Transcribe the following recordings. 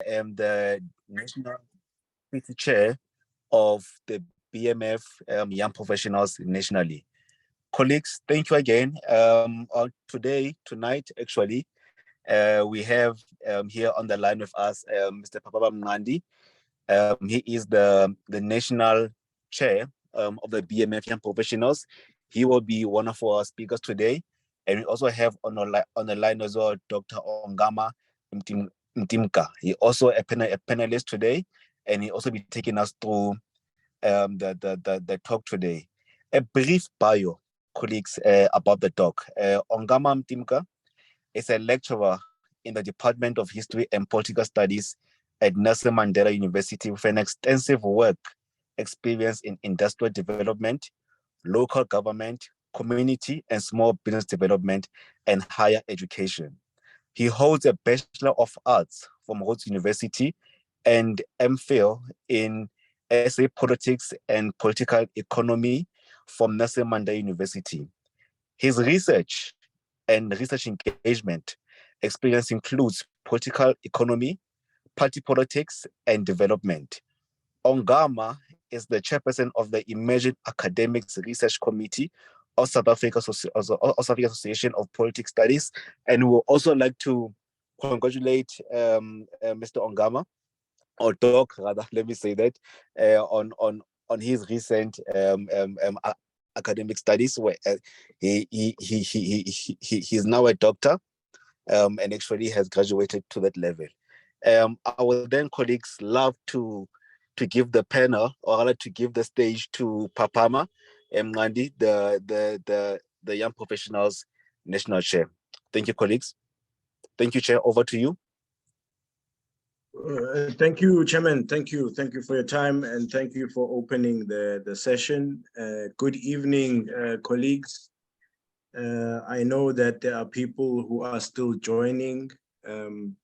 am the National Chair of the BMF Young Professionals nationally. Colleagues, thank you again. Tonight, actually, we have here on the line with us Mr. Papa Mngandi. He is the National Chair of the BMF Young Professionals. He will be one of our speakers today. And we also have on the line as well Dr. Ongama Mtimka. He also a panelist today, and he also be taking us through the talk today. A brief bio, colleagues, about the talk. Ongama Mtimka is a lecturer in the Department of History and Political Studies at Nelson Mandela University with an extensive work experience in industrial development, local government, community and small business development, and higher education. He holds a Bachelor of Arts from Rhodes University and MPhil in SA Politics and Political Economy from Nelson Mandela University. His research and research engagement experience includes political economy, party politics, and development. Ongama is the chairperson of the Emerging Academics Research Committee of South Africa Association of Politics Studies, and we would also like to congratulate Mr. Ongama, or Doc rather, let me say that, on his recent academic studies, where he's now a doctor, and actually has graduated to that level. I would then, colleagues, love to give the panel, or rather to give the stage to Papama Mngandi, the Young Professionals National Chair. Thank you, colleagues. Thank you, Chair. Over to you. Thank you, Chairman. Thank you for your time, and thank you for opening the session. Good evening, colleagues. I know that there are people who are still joining. I'm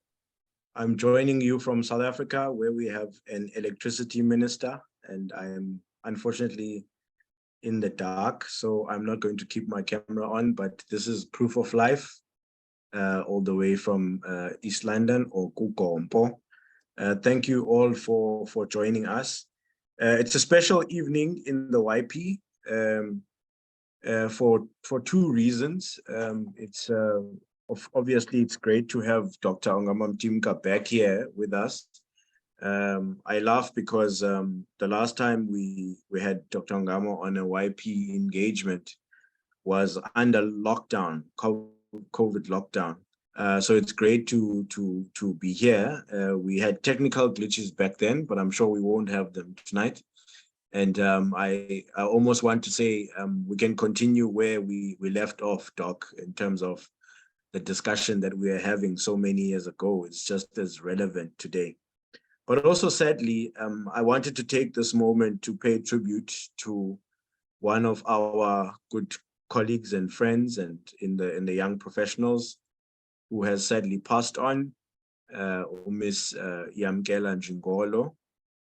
joining you from South Africa, where we have an electricity minister, and I am unfortunately in the dark, so I'm not going to keep my camera on, but this is proof of life, all the way from East London, or Kukompo. Thank you all for joining us. It's a special evening in the YP for two reasons. Obviously, it's great to have Dr. Ongama Mtimka back here with us. I laugh because the last time we had Dr. Ongama on a YP engagement was under lockdown, COVID lockdown. So it's great to be here. We had technical glitches back then, but I'm sure we won't have them tonight. And I almost want to say we can continue where we left off, Doc, in terms of the discussion that we were having so many years ago. It's just as relevant today. But also, sadly, I wanted to take this moment to pay tribute to one of our good colleagues and friends, and in the young professionals, who has sadly passed on, Miss Yamkela Njingolo,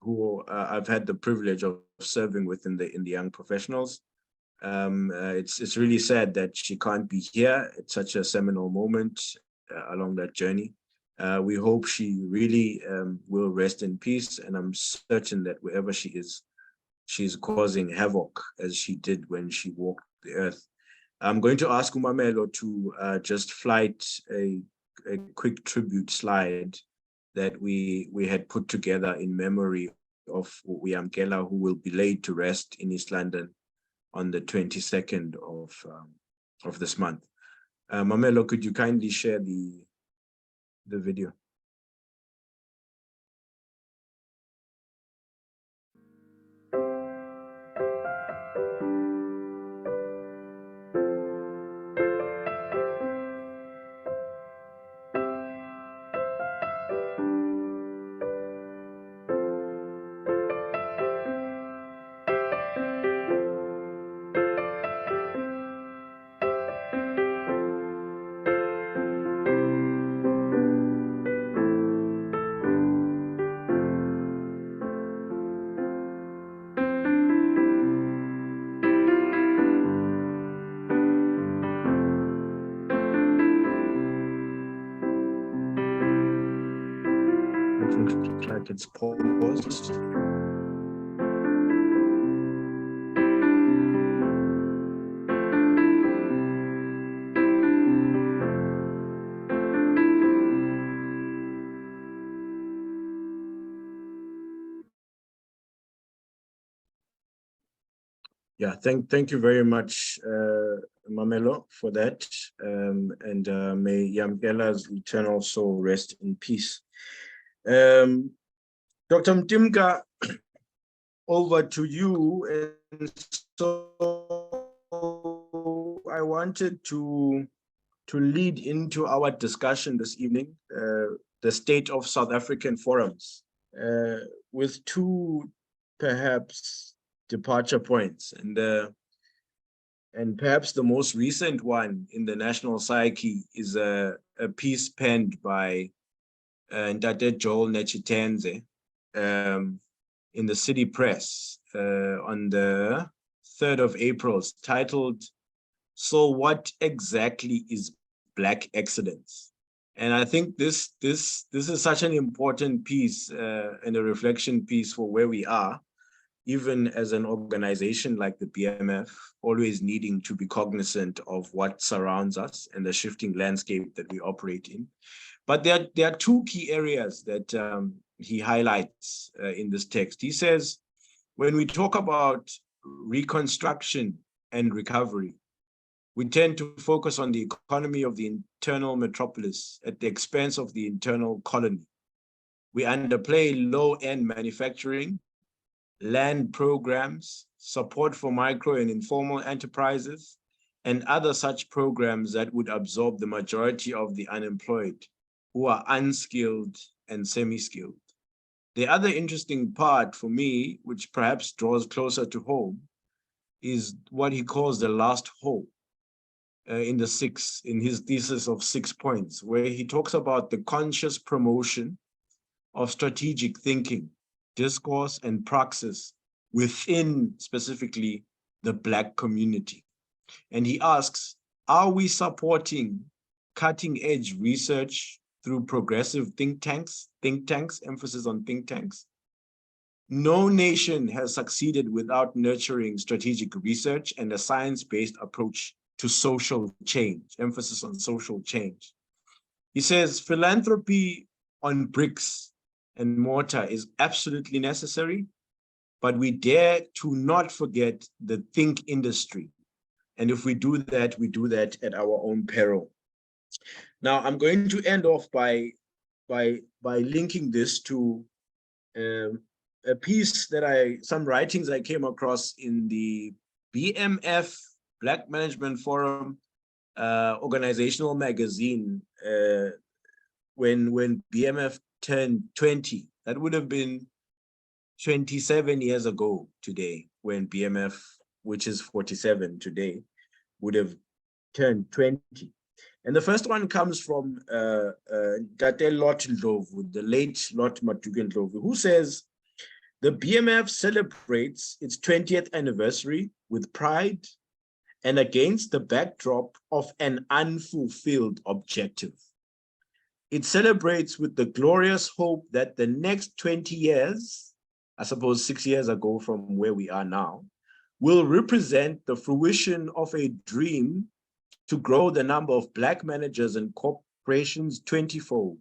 who I've had the privilege of serving with in the young professionals. It's really sad that she can't be here. It's such a seminal moment along that journey. We hope she really will rest in peace, and I'm certain that wherever she is, she's causing havoc as she did when she walked the earth. I'm going to ask Umamelo to just flight a quick tribute slide that we had put together in memory of Yamkela, who will be laid to rest in East London on the 22nd of this month. Mamelo, could you kindly share the video? Looks like it's paused. Yeah, thank you very much, Mamelo, for that. May Yamkela's eternal soul rest in peace. Dr. Mtimka, over to you. And so I wanted to lead into our discussion this evening, the state of South African forums, with two perhaps departure points. And perhaps the most recent one in the national psyche is a piece penned by Ntate Joel Nechitenze in the City Press on the 3rd of April, titled, "So What Exactly is Black Excellence?" And I think this is such an important piece and a reflection piece for where we are, even as an organization like the BMF, always needing to be cognizant of what surrounds us and the shifting landscape that we operate in. But there are two key areas that he highlights in this text. He says, when we talk about reconstruction and recovery, we tend to focus on the economy of the internal metropolis at the expense of the internal colony. We underplay low-end manufacturing, land programs, support for micro and informal enterprises, and other such programs that would absorb the majority of the unemployed who are unskilled and semi-skilled. The other interesting part for me, which perhaps draws closer to home, is what he calls the last hope in his thesis of 6 points, where he talks about the conscious promotion of strategic thinking, discourse, and praxis within specifically the Black community. And he asks, are we supporting cutting-edge research through progressive think tanks, emphasis on think tanks? No nation has succeeded without nurturing strategic research and a science-based approach to social change, emphasis on social change. He says, philanthropy on bricks and mortar is absolutely necessary, but we dare to not forget the think industry. And if we do that at our own peril. Now, I'm going to end off by linking this to a piece that some writings I came across in the BMF Black Management Forum organizational magazine when BMF turned 20. That would have been 27 years ago today, when BMF, which is 47 today, would have turned 20. And the first one comes from Tate Lot Ndlovu, the late Lot Matuke Ndlovu, who says, the BMF celebrates its 20th anniversary with pride and against the backdrop of an unfulfilled objective. It celebrates with the glorious hope that the next 20 years, I suppose 6 years ago from where we are now, will represent the fruition of a dream to grow the number of Black managers and corporations 20-fold,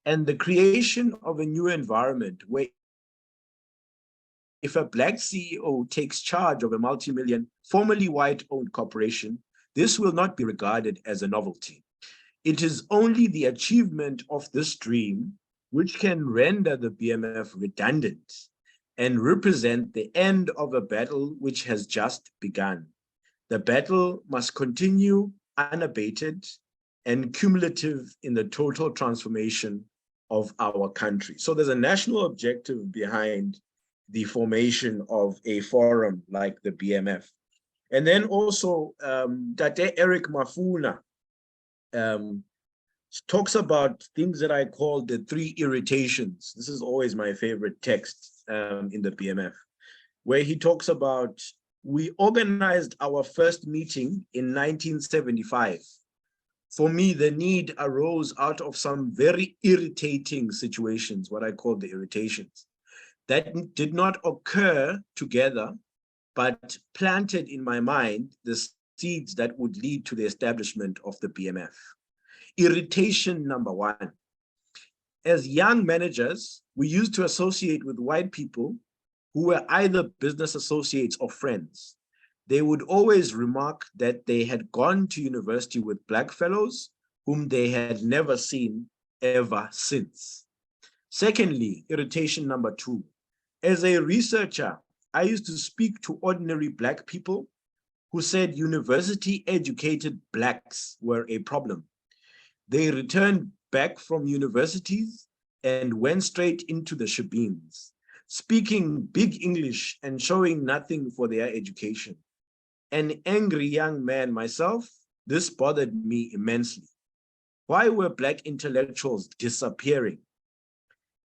and the creation of a new environment where if a Black CEO takes charge of a multi-million, formerly white-owned corporation, this will not be regarded as a novelty. It is only the achievement of this dream which can render the BMF redundant and represent the end of a battle which has just begun. The battle must continue unabated and cumulative in the total transformation of our country. So there's a national objective behind the formation of a forum like the BMF. And then also Tate Eric Mafuna talks about things that I call the 3 irritations. This is always my favorite text in the BMF, where he talks about, we organized our first meeting in 1975 for me, the need arose out of some very irritating situations, what I call the irritations, that did not occur together, but planted in my mind the seeds that would lead to the establishment of the BMF. Irritation number one. As young managers, we used to associate with white people who were either business associates or friends. They would always remark that they had gone to university with black fellows whom they had never seen ever since. Secondly, irritation number two. As a researcher, I used to speak to ordinary black people who said university-educated blacks were a problem. They returned back from universities and went straight into the shebeens, speaking big English and showing nothing for their education. An angry young man myself, this bothered me immensely. Why were black intellectuals disappearing?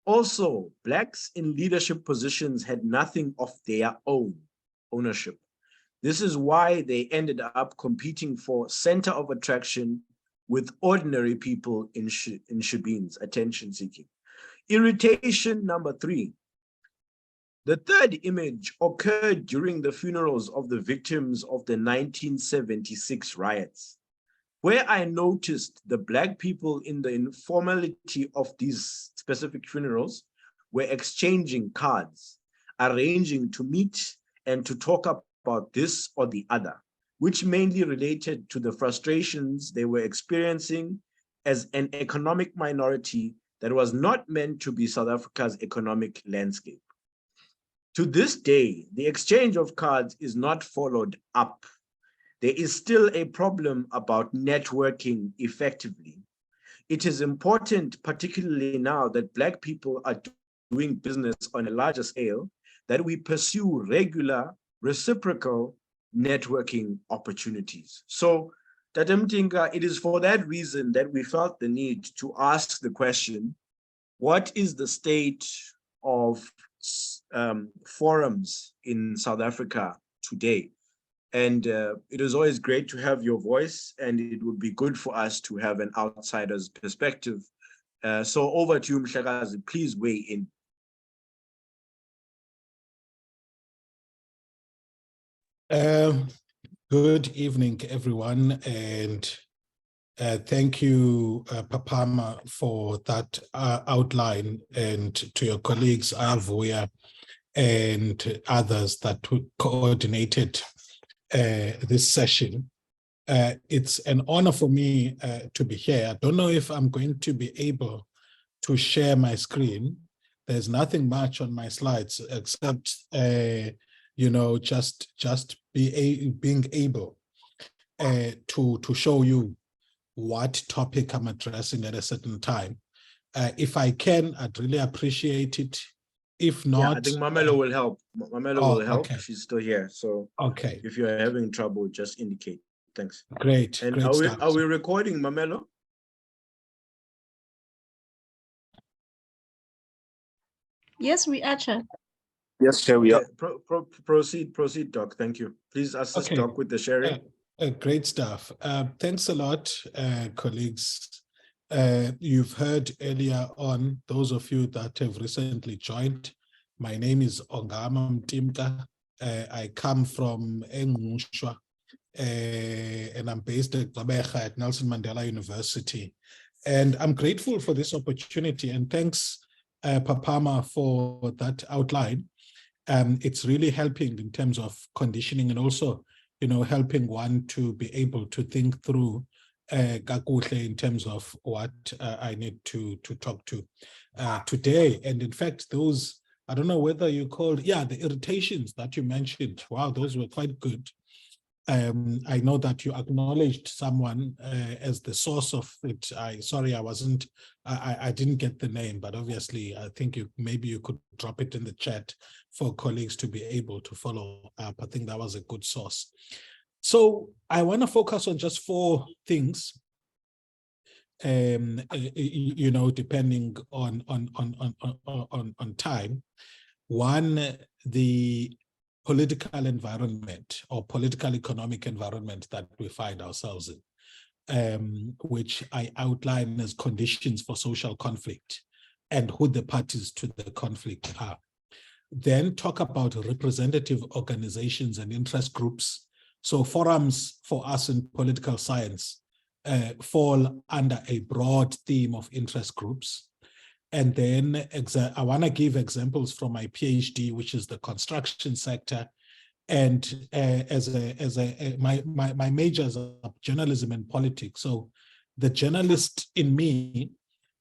Also, blacks in leadership positions had nothing of their own ownership. This is why they ended up competing for center of attraction with ordinary people in shebeens, attention seeking. Irritation number three. The third image occurred during the funerals of the victims of the 1976 riots, where I noticed the black people in the informality of these specific funerals were exchanging cards, arranging to meet and to talk about this or the other, which mainly related to the frustrations they were experiencing as an economic minority that was not meant to be South Africa's economic landscape. To this day, the exchange of cards is not followed up. There is still a problem about networking effectively. It is important, particularly now that black people are doing business on a larger scale, that we pursue regular, reciprocal networking opportunities. So, Tata Mtimka, it is for that reason that we felt the need to ask the question, what is the state of forums in South Africa today? And it is always great to have your voice, and it would be good for us to have an outsider's perspective. So over to you, Mhlekazi, please weigh in. Good evening, everyone, and thank you, Papama, for that outline, and to your colleagues, Avuya, and others that coordinated this session. It's an honor for me to be here. I don't know if I'm going to be able to share my screen. There's nothing much on my slides except you know, just being able to show you what topic I'm addressing at a certain time. If I can, I'd really appreciate it. If not, yeah, I think Mamelo will help. Mamelo will help. Okay. She's still here. So okay, if you're having trouble, just indicate. Thanks. Great. And Great are we recording, Mamelo? Yes, we are, Chair. Yes, Chair, we are. Proceed, Doc. Thank you. Please assist Okay. Doc with the sharing. Great stuff. Thanks a lot, colleagues. You've heard earlier on, those of you that have recently joined, my name is Ongama Mtimka. I come from Engmushwa, and I'm based at Gqeberha at Nelson Mandela University. And I'm grateful for this opportunity, and thanks, Papama, for that outline. It's really helping in terms of conditioning, and also, you know, helping one to be able to think through in terms of what I need to talk to today. And in fact, those, I don't know whether you called, the irritations that you mentioned, wow, those were quite good. I know that you acknowledged someone as the source of it. I didn't get the name, but obviously I think maybe you could drop it in the chat for colleagues to be able to follow up. I think that was a good source. So I want to focus on just 4 things, you know, depending on time. One, the political environment or political economic environment that we find ourselves in. which I outline as conditions for social conflict and who the parties to the conflict are. Then talk about representative organizations and interest groups. So forums for us in political science fall under a broad theme of interest groups. And then I want to give examples from my PhD, which is the construction sector. And my major is journalism and politics. So the journalist in me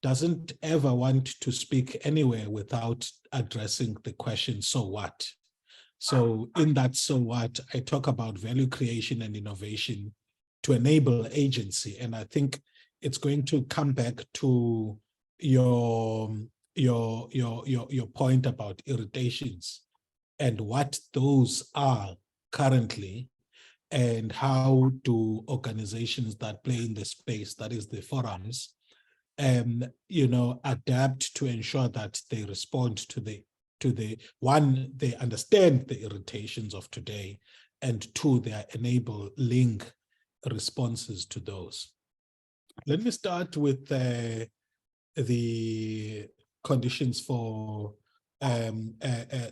doesn't ever want to speak anywhere without addressing the question, so what? So in that so what, I talk about value creation and innovation to enable agency. And I think it's going to come back to your point about irritations and what those are currently, and how do organizations that play in the space, that is the forums, adapt to ensure that they respond to the one, they understand the irritations of today, and two, they are enabling responses to those. Let me start with the conditions for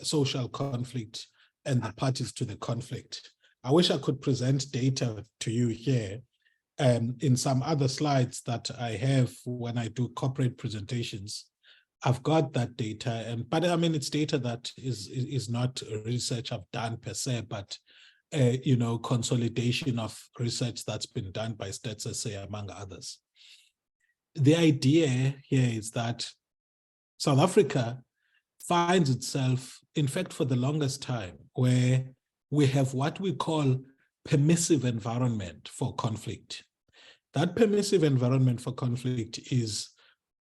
social conflict and the parties to the conflict. I wish I could present data to you here. In some other slides that I have when I do corporate presentations, I've got that data, but I mean, it's data that is not research I've done per se, but consolidation of research that's been done by Stats SA, among others. The idea here is that South Africa finds itself, in fact, for the longest time, where we have what we call permissive environment for conflict. That permissive environment for conflict is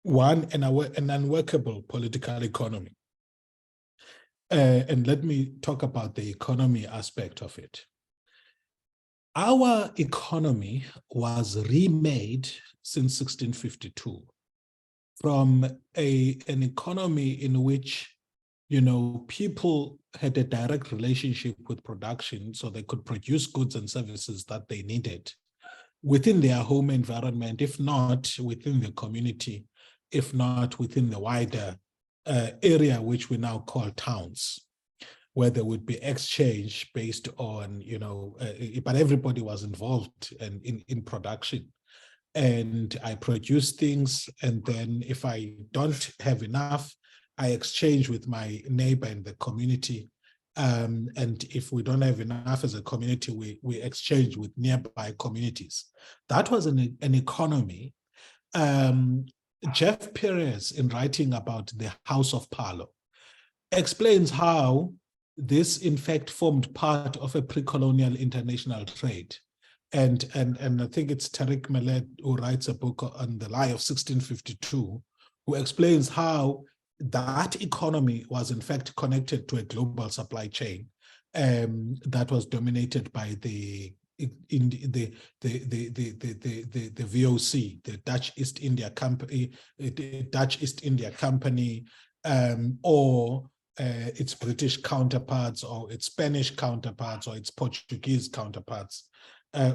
one, an unworkable political economy. And let me talk about the economy aspect of it. Our economy was remade since 1652 from an economy in which, people had a direct relationship with production, so they could produce goods and services that they needed within their home environment, if not within the community, if not within the wider area, which we now call towns, where there would be exchange based on, but everybody was involved in production. And I produce things, and then if I don't have enough, I exchange with my neighbor in the community. And if we don't have enough as a community, we exchange with nearby communities. That was an economy. Jeff Perez, in writing about the House of Palo, explains how this, in fact, formed part of a pre-colonial international trade. And I think it's Tariq Millet who writes a book on the lie of 1652, who explains how that economy was in fact connected to a global supply chain that was dominated by the VOC, the Dutch East India Company, or its British counterparts, or its Spanish counterparts, or its Portuguese counterparts,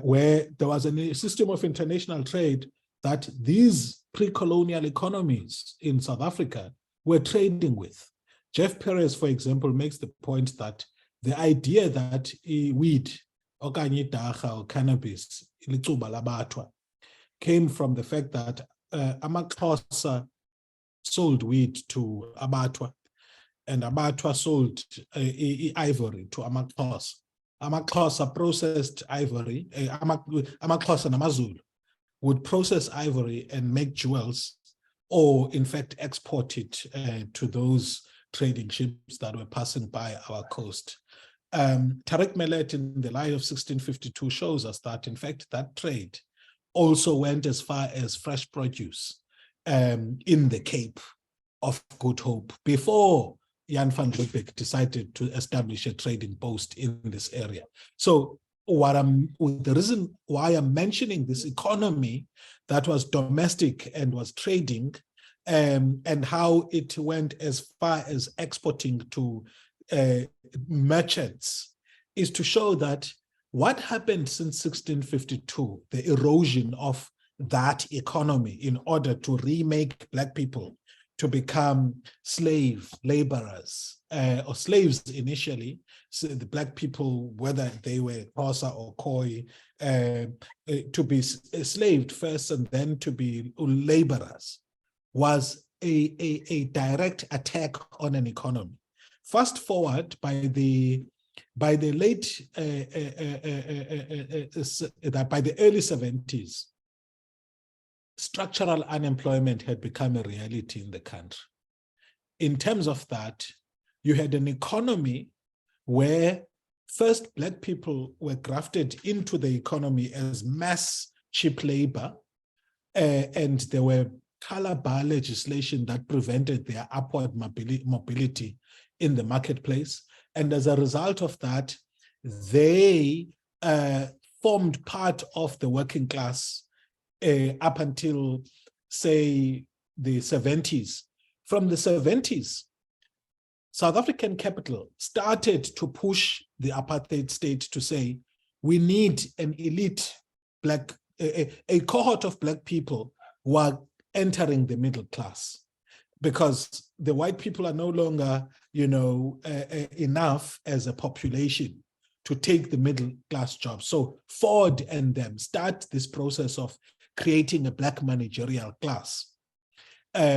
where there was a system of international trade that these pre-colonial economies in South Africa were trading with. Jeff Perez, for example, makes the point that the idea that weed, or cannabis, came from the fact that Amaxhosa sold weed to Abatwa, and Abatwa sold ivory to Amaxhosa. Amaxhosa processed ivory, Amaxhosa and Amazulu would process ivory and make jewels, or in fact export it to those trading ships that were passing by our coast. Tariq Millet in the Lie of 1652 shows us that, in fact, that trade also went as far as fresh produce in the Cape of Good Hope before Jan van Riebeeck decided to establish a trading post in this area. So the reason why I'm mentioning this economy that was domestic and was trading, and how it went as far as exporting to merchants, is to show that What happened since 1652, the erosion of that economy in order to remake Black people to become slave laborers or slaves initially, so the Black people, whether they were Xhosa or Khoi, to be enslaved first and then to be laborers, was a direct attack on an economy. Fast forward by the late, by the early 70s, structural unemployment had become a reality in the country. In terms of that, you had an economy where first Black people were grafted into the economy as mass cheap labor, and there were color bar legislation that prevented their upward mobility in the marketplace. And as a result of that, they formed part of the working class up until, say, the 70s. From the 70s, South African capital started to push the apartheid state to say, we need an elite Black, a cohort of Black people who are entering the middle class, because the white people are no longer, enough as a population to take the middle class jobs. So Ford and them start this process of creating a Black managerial class. Because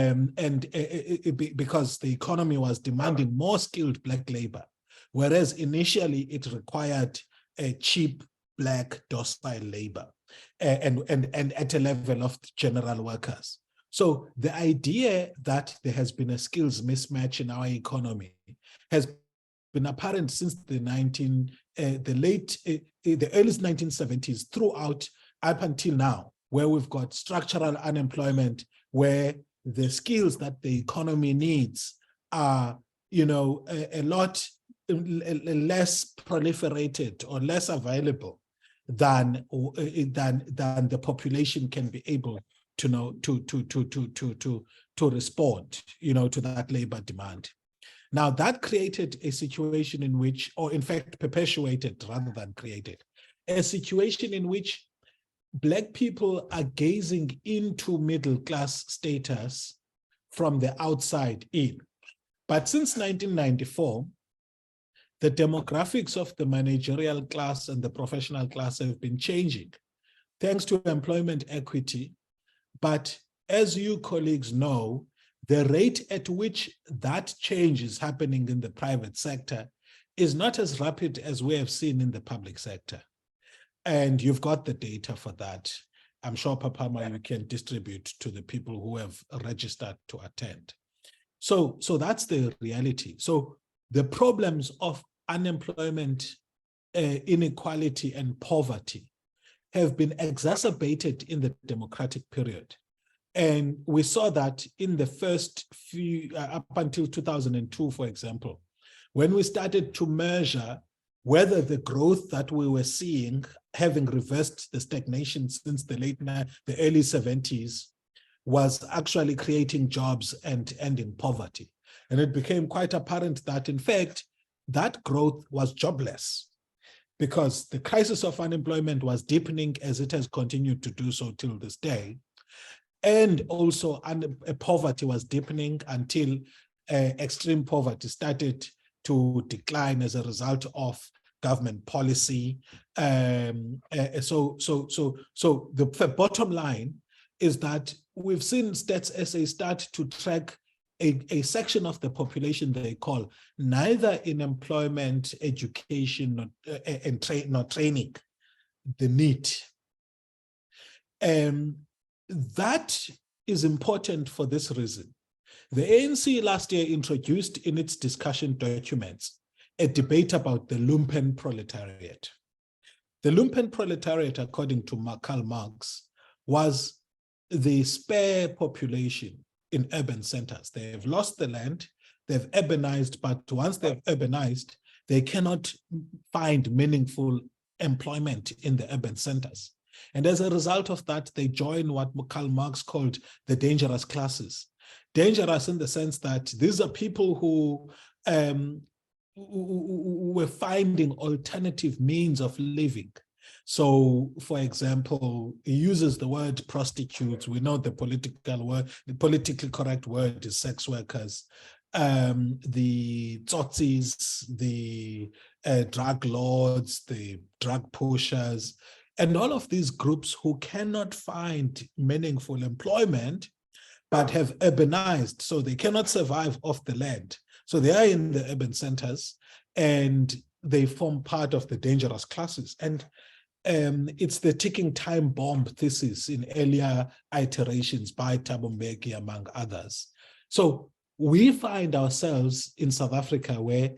the economy was demanding more skilled Black labor, whereas initially it required a cheap Black docile labor and at a level of general workers. So the idea that there has been a skills mismatch in our economy has been apparent since the early 1970s throughout up until now, where we've got structural unemployment, where the skills that the economy needs are, a lot less proliferated or less available than the population can be able to respond, to that labor demand. Now that created a situation in which, or in fact perpetuated rather than created, a situation in which Black people are gazing into middle class status from the outside in. But since 1994, the demographics of the managerial class and the professional class have been changing, thanks to employment equity. But as you colleagues know, the rate at which that change is happening in the private sector is not as rapid as we have seen in the public sector. And you've got the data for that. I'm sure, Papama, you can distribute to the people who have registered to attend. So that's the reality. So the problems of unemployment, inequality, and poverty have been exacerbated in the democratic period. And we saw that in the first few, up until 2002, for example, when we started to measure whether the growth that we were seeing, having reversed the stagnation since the early 70s, was actually creating jobs and ending poverty. And it became quite apparent that, in fact, that growth was jobless, because the crisis of unemployment was deepening as it has continued to do so till this day. And also poverty was deepening until extreme poverty started to decline as a result of government policy. So the bottom line is that we've seen Stats SA start to track a section of the population they call neither in employment, education, nor training, the NEET. That is important for this reason. The ANC last year introduced in its discussion documents a debate about the lumpen proletariat. The lumpen proletariat, according to Karl Marx, was the spare population in urban centers. They have lost the land, they've urbanized, but once they've urbanized, they cannot find meaningful employment in the urban centers. And as a result of that, they join what Karl Marx called the dangerous classes. Dangerous in the sense that these are people who were finding alternative means of living. So, for example, he uses the word prostitutes. We know the politically correct word is sex workers. The tsotsis, the drug lords, the drug pushers, and all of these groups who cannot find meaningful employment, but have urbanized, so they cannot survive off the land. So they are in the urban centers, and they form part of the dangerous classes. And it's the ticking time bomb thesis in earlier iterations by Thabo Mbeki, among others. So we find ourselves in South Africa where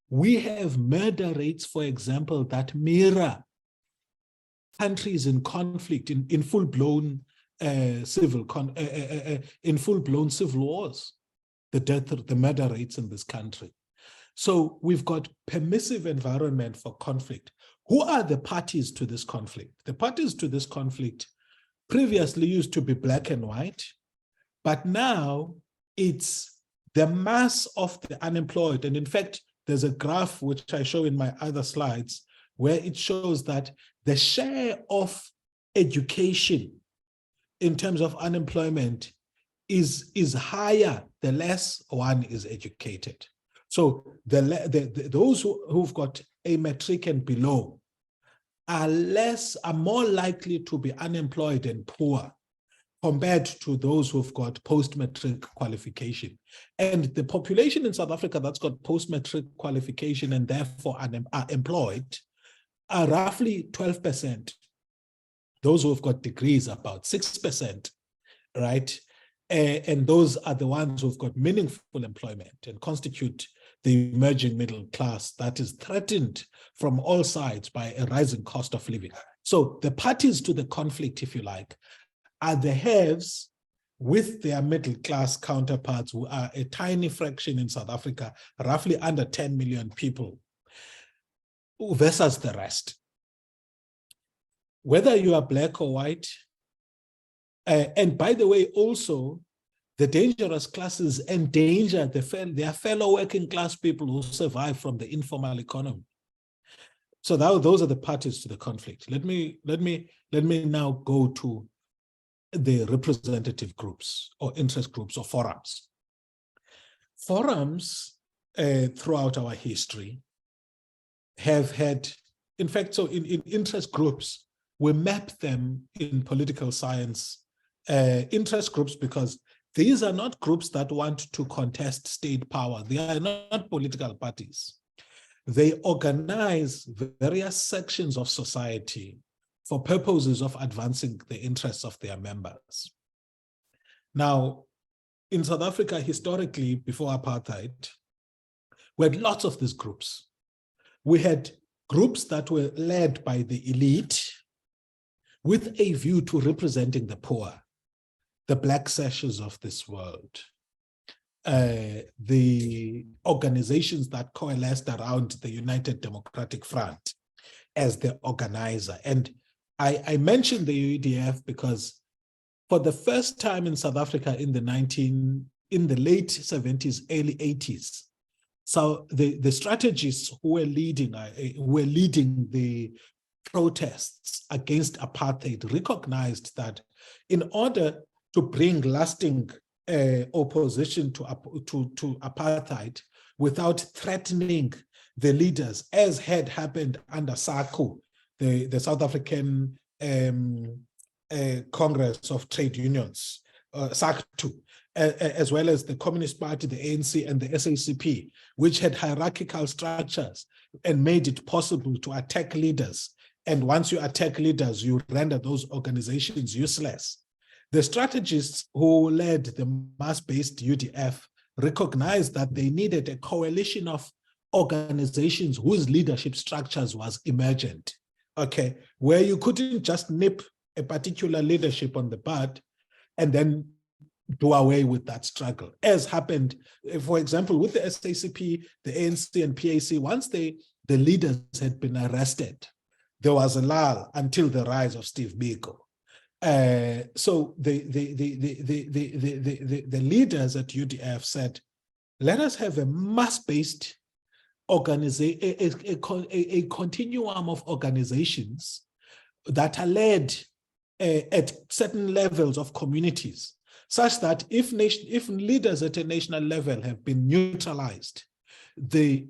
we have murder rates, for example, that mirror countries in conflict, in full-blown civil wars, the murder rates in this country. So we've got permissive environment for conflict. Who are the parties to this conflict? The parties to this conflict previously used to be black and white, but now it's the mass of the unemployed. And in fact, there's a graph which I show in my other slides where it shows that the share of education in terms of unemployment is higher the less one is educated. So those who've got a matric and below are more likely to be unemployed and poor compared to those who've got post-matric qualification. And the population in South Africa that's got post-matric qualification and therefore are employed are roughly 12%. Those who have got degrees, about 6%, right? And those are the ones who've got meaningful employment and constitute the emerging middle class that is threatened from all sides by a rising cost of living. So the parties to the conflict, if you like, are the haves with their middle class counterparts who are a tiny fraction in South Africa, roughly under 10 million people, versus the rest. Whether you are black or white, and by the way, also, the dangerous classes endanger their fellow working class people who survive from the informal economy. So those are the parties to the conflict. Let me now go to the representative groups or interest groups or forums. Forums throughout our history have had, in fact, so in interest groups, we map them in political science interest groups because these are not groups that want to contest state power. They are not political parties. They organize various sections of society for purposes of advancing the interests of their members. Now, in South Africa, historically, before apartheid, we had lots of these groups. We had groups that were led by the elite with a view to representing the poor, the black sashes of this world, the organizations that coalesced around the United Democratic Front as the organizer. And I mentioned the UEDF because for the first time in South Africa in the late 70s, early 80s, so the strategists who were leading the protests against apartheid recognized that in order to bring lasting opposition to apartheid without threatening the leaders, as had happened under SACU, the South African Congress of Trade Unions, SACTU, as well as the Communist Party, the ANC, and the SACP, which had hierarchical structures and made it possible to attack leaders. And once you attack leaders, you render those organizations useless. The strategists who led the mass-based UDF recognized that they needed a coalition of organizations whose leadership structures was emergent, okay, where you couldn't just nip a particular leadership on the bud and then do away with that struggle, as happened, for example, with the SACP, the ANC, and PAC. Once the leaders had been arrested, there was a lull until the rise of Steve Biko. So the leaders at UDF said, let us have a mass-based a continuum of organizations that are led at certain levels of communities, such that if leaders at a national level have been neutralized, the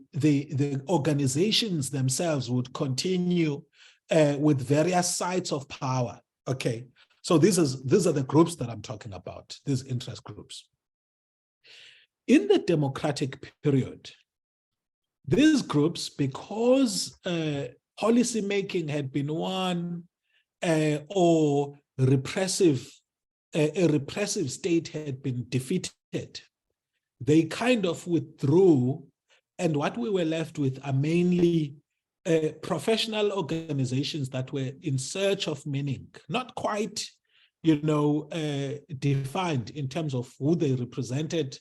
organizations themselves would continue with various sites of power. Okay, so these are the groups that I'm talking about, these interest groups. In the democratic period, these groups, because policy making had been won or a repressive state had been defeated, they kind of withdrew, and what we were left with are mainly professional organizations that were in search of meaning, not quite, defined in terms of who they represented,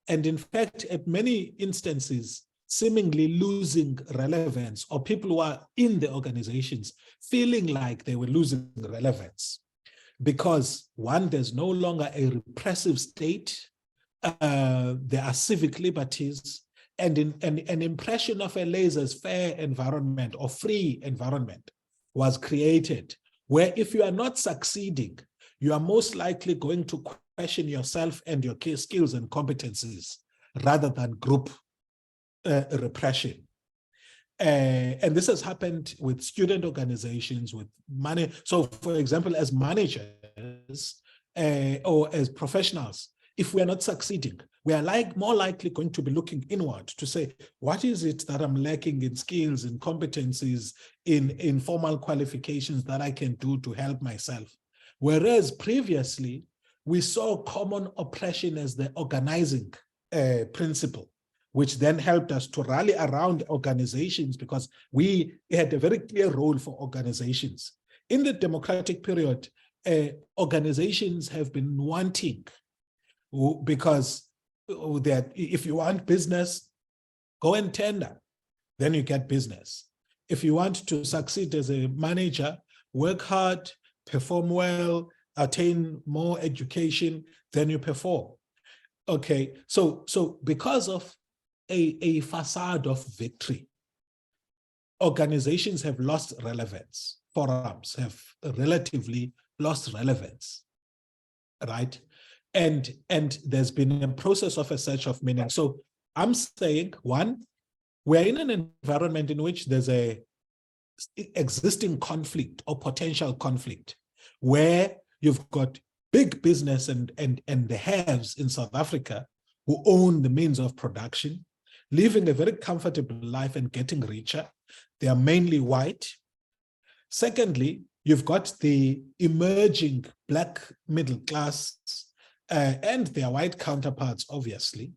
and in fact, at many instances, seemingly losing relevance, or people who are in the organizations feeling like they were losing relevance. Because one, there's no longer a repressive state, there are civic liberties, and an impression of a laissez-faire environment or free environment was created, where if you are not succeeding, you are most likely going to question yourself and your skills and competencies rather than group repression. And this has happened with student organizations, with money. So for example, as managers or as professionals, if we are not succeeding, we are more likely going to be looking inward to say, what is it that I'm lacking in skills and competencies, in formal qualifications that I can do to help myself? Whereas previously, we saw common oppression as the organizing principle, which then helped us to rally around organizations, because we had a very clear role for organizations. In the democratic period, organizations have been wanting, because if you want business, go and tender, then you get business. If you want to succeed as a manager, work hard, perform well, attain more education, then you perform. Okay, so because of a facade of victory, organizations have lost relevance. Forums have relatively lost relevance, right? And there's been a process of a search of meaning. So I'm saying, one, we're in an environment in which there's a existing conflict or potential conflict, where you've got big business and the haves in South Africa who own the means of production, living a very comfortable life and getting richer. They are mainly white. Secondly, you've got the emerging Black middle class and their white counterparts, obviously,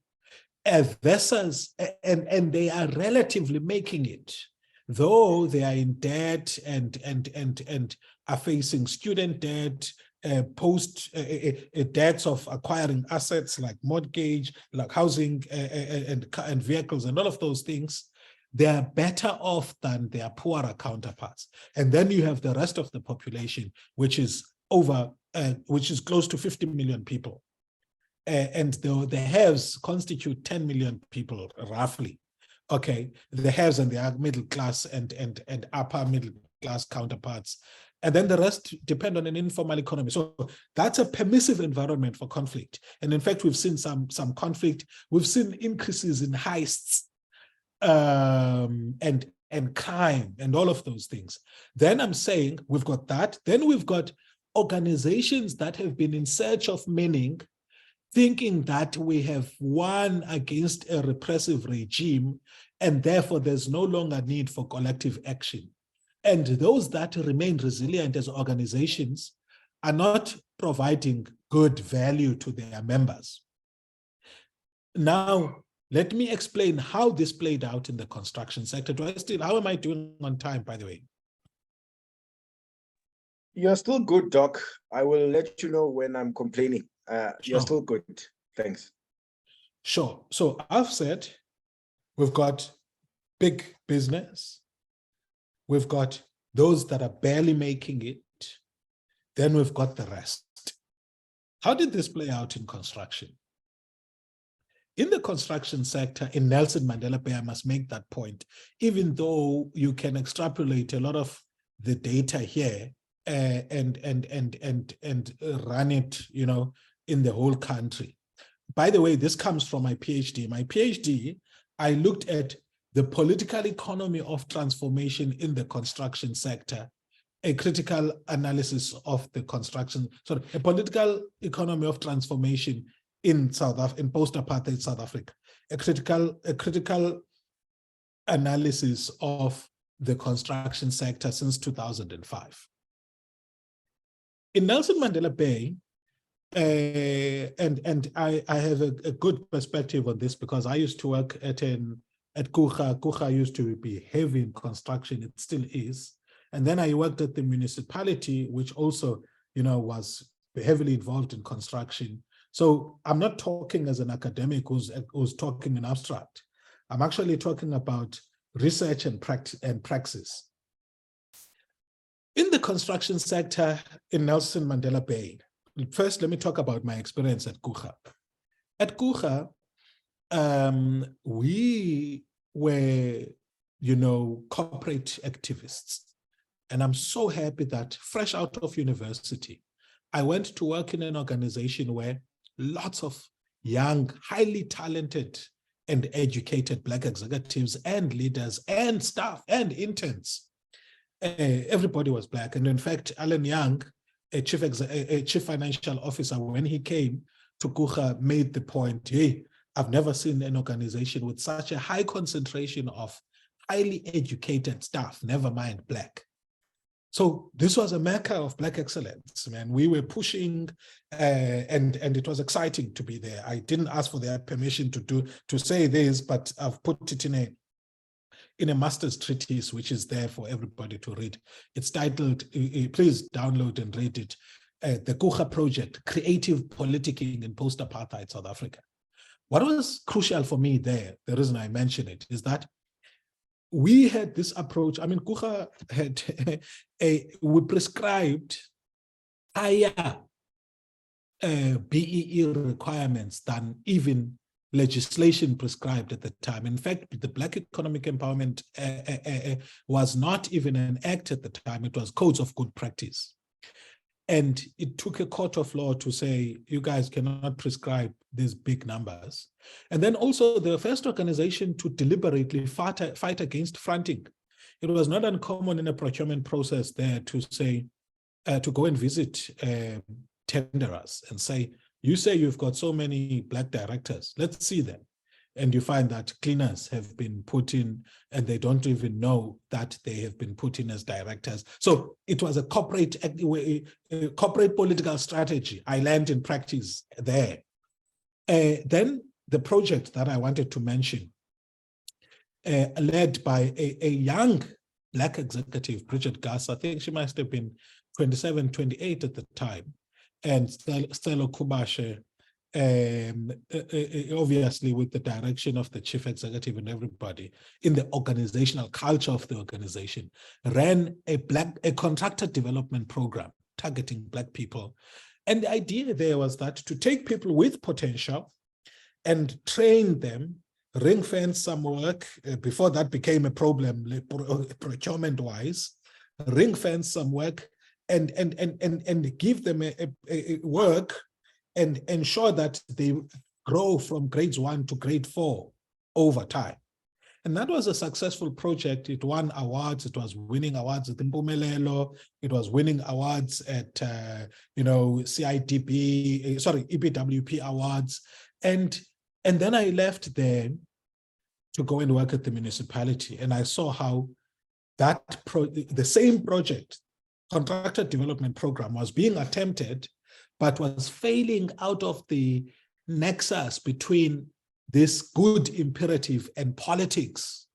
versus, and they are relatively making it, though they are in debt and are facing student debt, debts of acquiring assets like mortgage, like housing and vehicles and all of those things. They are better off than their poorer counterparts. And then you have the rest of the population, which is close to 50 million people. And the haves constitute 10 million people, roughly. Okay, the haves and the middle class and upper middle class counterparts. And then the rest depend on an informal economy. So that's a permissive environment for conflict. And in fact, we've seen some conflict. We've seen increases in heists and crime and all of those things. Then I'm saying we've got that. Then we've got organizations that have been in search of meaning, thinking that we have won against a repressive regime, and therefore there's no longer need for collective action. And those that remain resilient as organizations are not providing good value to their members. Now, let me explain how this played out in the construction sector. How am I doing on time, by the way? You're still good, Doc. I will let you know when I'm complaining. You're still good. Thanks. Sure. So I've said we've got big business. We've got those that are barely making it. Then we've got the rest. How did this play out in construction? in the construction sector in Nelson Mandela Bay, I must make that point, even though you can extrapolate a lot of the data here and run it, you know, in the whole country. By the way, this comes from my PhD. My PhD, I looked at the political economy of transformation in the construction sector, a critical analysis of the construction, a political economy of transformation in post-apartheid South Africa, a critical analysis of the construction sector since 2005. In Nelson Mandela Bay, and I have a good perspective on this because I used to work at Kucha. Kucha used to be heavy in construction, it still is. And then I worked at the municipality, which also, you know, was heavily involved in construction. So I'm not talking as an academic who's talking in abstract. I'm actually talking about research and praxis. In the construction sector in Nelson Mandela Bay, first, let me talk about my experience at Kucha. At Kucha, we were, you know, corporate activists. And I'm so happy that fresh out of university, I went to work in an organization where lots of young, highly talented and educated Black executives and leaders and staff and interns, everybody was Black. And in fact, Alan Young, a chief financial officer, when he came to Kucha, made the point, hey, I've never seen an organization with such a high concentration of highly educated staff, never mind Black. So this was a mecca of Black excellence, man. We were pushing, and it was exciting to be there. I didn't ask for their permission to say this, but I've put it in a master's treatise, which is there for everybody to read. It's titled, please download and read it, The Kucha Project, Creative Politicking in Post-Apartheid South Africa. What was crucial for me there, the reason I mention it, is that we had this approach. I mean, Kucha had we prescribed higher BEE requirements than even legislation prescribed at the time. In fact, the Black Economic Empowerment was not even an act at the time, it was codes of good practice. And it took a court of law to say, you guys cannot prescribe these big numbers. And then also the first organization to deliberately fight against fronting. It was not uncommon in a procurement process there to say, to go and visit tenderers and say, you say you've got so many Black directors, let's see them. And you find that cleaners have been put in and they don't even know that they have been put in as directors. So it was a corporate political strategy. I learned in practice there. Then the project that I wanted to mention, led by a young Black executive, Bridget Gass, I think she must have been 27, 28 at the time, and Stella Kubashe, obviously with the direction of the chief executive and everybody in the organizational culture of the organization, ran a contractor development program targeting Black people. And the idea there was that to take people with potential and train them, ring fence some work, before that became a problem procurement-wise, ring fence some work and give them a work and ensure that they grow from grades 1 to grade 4 over time. And that was a successful project. It won awards. It was winning awards at Mpumelelo. It was winning awards at, EBWP awards. And then I left there to go and work at the municipality. And I saw how the same project, contractor development program, was being attempted but was failing out of the nexus between this good imperative and politics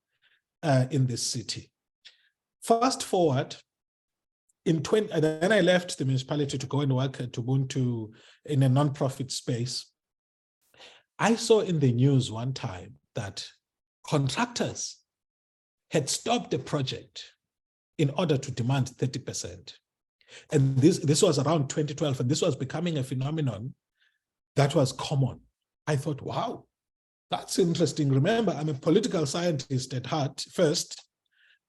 in this city. Fast forward, then I left the municipality to go and work at Ubuntu in a nonprofit space. I saw in the news one time that contractors had stopped the project in order to demand 30%. And this was around 2012, and this was becoming a phenomenon that was common. I thought, wow, That's interesting. Remember, I'm a political scientist at heart first,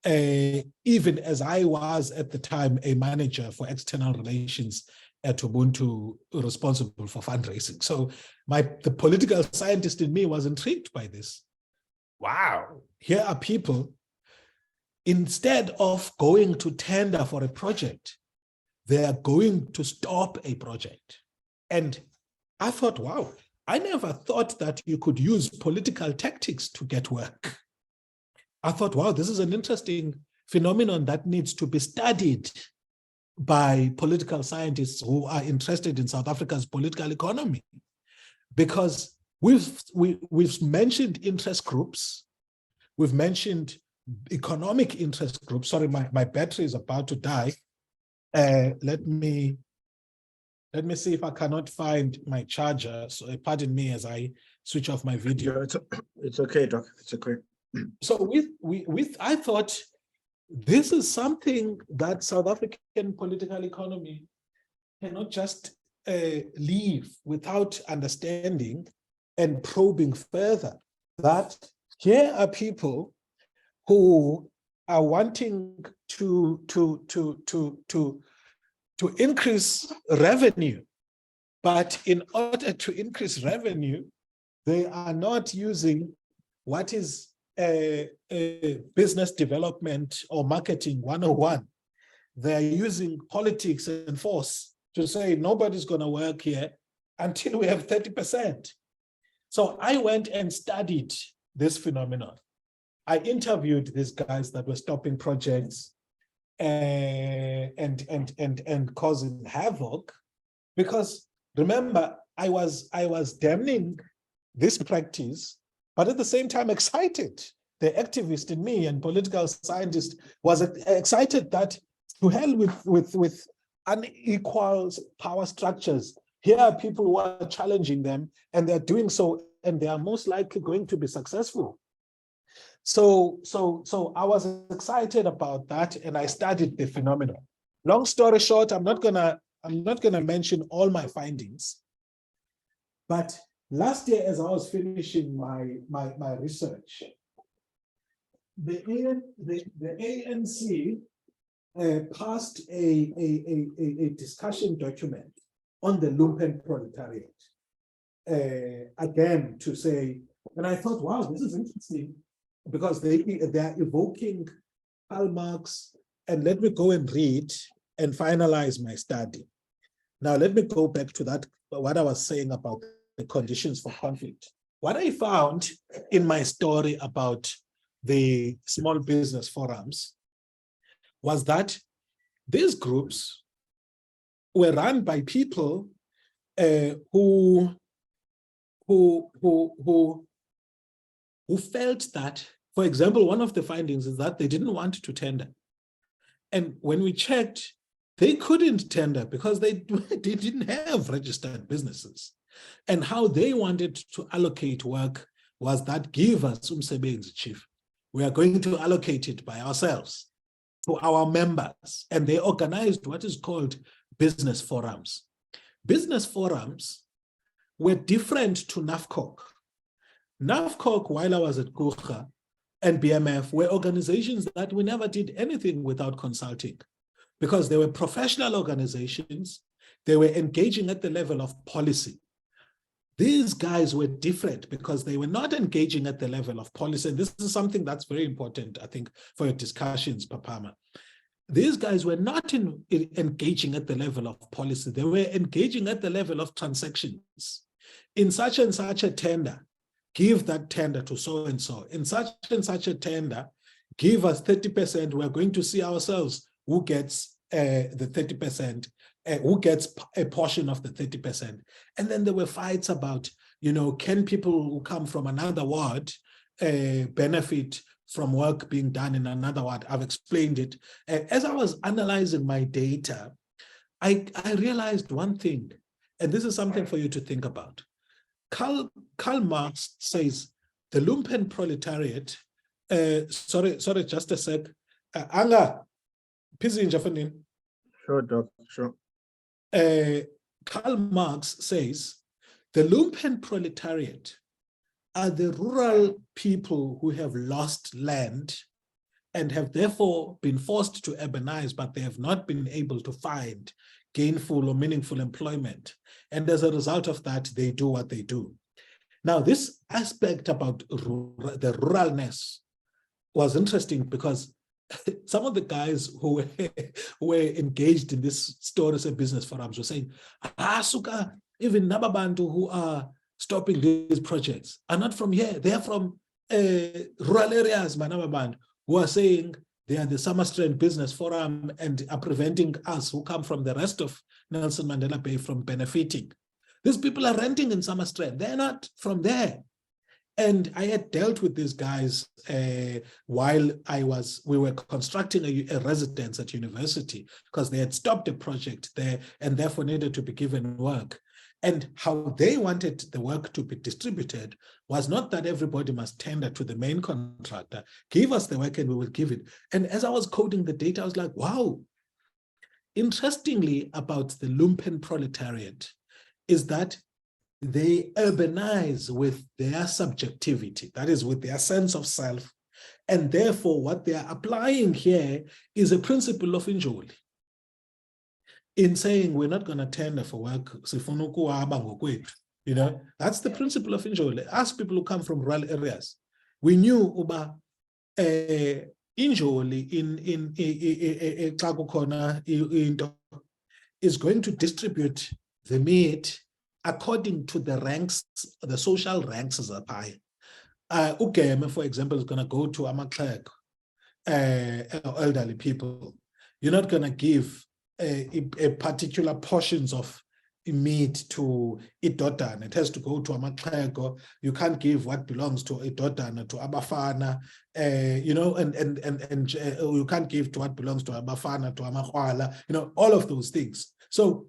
even as I was at the time a manager for external relations at Ubuntu, responsible for fundraising. So the political scientist in me was intrigued by this. Wow, here are people, instead of going to tender for a project, they are going to stop a project. And I thought, wow, I never thought that you could use political tactics to get work. I thought, wow, this is an interesting phenomenon that needs to be studied by political scientists who are interested in South Africa's political economy. Because we've mentioned interest groups, we've mentioned economic interest groups. Sorry, my battery is about to die. Let me see if I cannot find my charger. So pardon me as I switch off my video. Yeah, it's okay, Doc. It's okay. So I thought this is something that South African political economy cannot just leave without understanding and probing further. That here are people who are wanting to increase revenue, but in order to increase revenue, they are not using what is a business development or marketing 101. They're using politics and force to say nobody's going to work here until we have 30%. So I went and studied this phenomenon. I interviewed these guys that were stopping projects and causing havoc, because remember, I was damning this practice, but at the same time excited. The activist in me and political scientist was excited that to hell with unequal power structures. Here are people who are challenging them, and they're doing so, and they are most likely going to be successful. So I was excited about that, and I studied the phenomenon. Long story short, I'm not gonna mention all my findings, but last year, as I was finishing my research, the ANC passed a discussion document on the lumpen proletariat. Again, to say, and I thought, wow, this is interesting, because they are evoking Karl Marx, and let me go and read and finalize my study. Now, let me go back to that, what I was saying about the conditions for conflict. What I found in my story about the small business forums was that these groups were run by people who felt that, for example, one of the findings is that they didn't want to tender. And when we checked, they couldn't tender because they didn't have registered businesses. And how they wanted to allocate work was that, give us umsebenzi, chief. We are going to allocate it by ourselves to our members. And they organized what is called business forums. Business forums were different to NAFCOC. NAFCOC, while I was at Kucha, and BMF were organizations that we never did anything without consulting, because they were professional organizations. They were engaging at the level of policy. These guys were different because they were not engaging at the level of policy. And this is something that's very important, I think, for your discussions, Papama. These guys were not engaging at the level of policy. They were engaging at the level of transactions. In such and such a tender, give that tender to so-and-so. In such and such a tender, give us 30%. We're going to see ourselves who gets the 30%, who gets a portion of the 30%. And then there were fights about, can people who come from another ward benefit from work being done in another ward? I've explained it. As I was analyzing my data, I realized one thing, and this is something for you to think about. Karl Marx says the lumpen proletariat, sorry, just a sec. Anga, Pizinja Fanin. Sure, Doc, sure. Karl Marx says the lumpen proletariat are the rural people who have lost land and have therefore been forced to urbanize, but they have not been able to find gainful or meaningful employment. And as a result of that, they do what they do. Now, this aspect about the ruralness was interesting because some of the guys who were engaged in this stories and business forums were saying, Suka, even Nababantu who are stopping these projects are not from here. They are from rural areas, Manababantu, who are saying they are the Summer Strand Business Forum and are preventing us who come from the rest of Nelson Mandela Bay from benefiting. These people are renting in Summer Strand. They're not from there. And I had dealt with these guys while we were constructing a residence at university because they had stopped a project there and therefore needed to be given work. And how they wanted the work to be distributed was not that everybody must tender to the main contractor. Give us the work and we will give it. And as I was coding the data, I was like, wow. Interestingly about the lumpen proletariat is that they urbanize with their subjectivity, that is with their sense of self. And therefore, what they are applying here is a principle of injury. In saying we're not going to tender for work, you know, that's the principle of injury. Ask people who come from rural areas. We knew about injury in is going to distribute the meat according to the ranks, the social ranks as a pie. Ugeme, for example, is going to go to Amaklek, elderly people. You're not going to give a particular portions of meat to Idodan. It has to go to Amaklek. You can't give what belongs to Idodan to Abafana, you know, and you can't give to what belongs to Abafana to Amakwala, you know, all of those things. So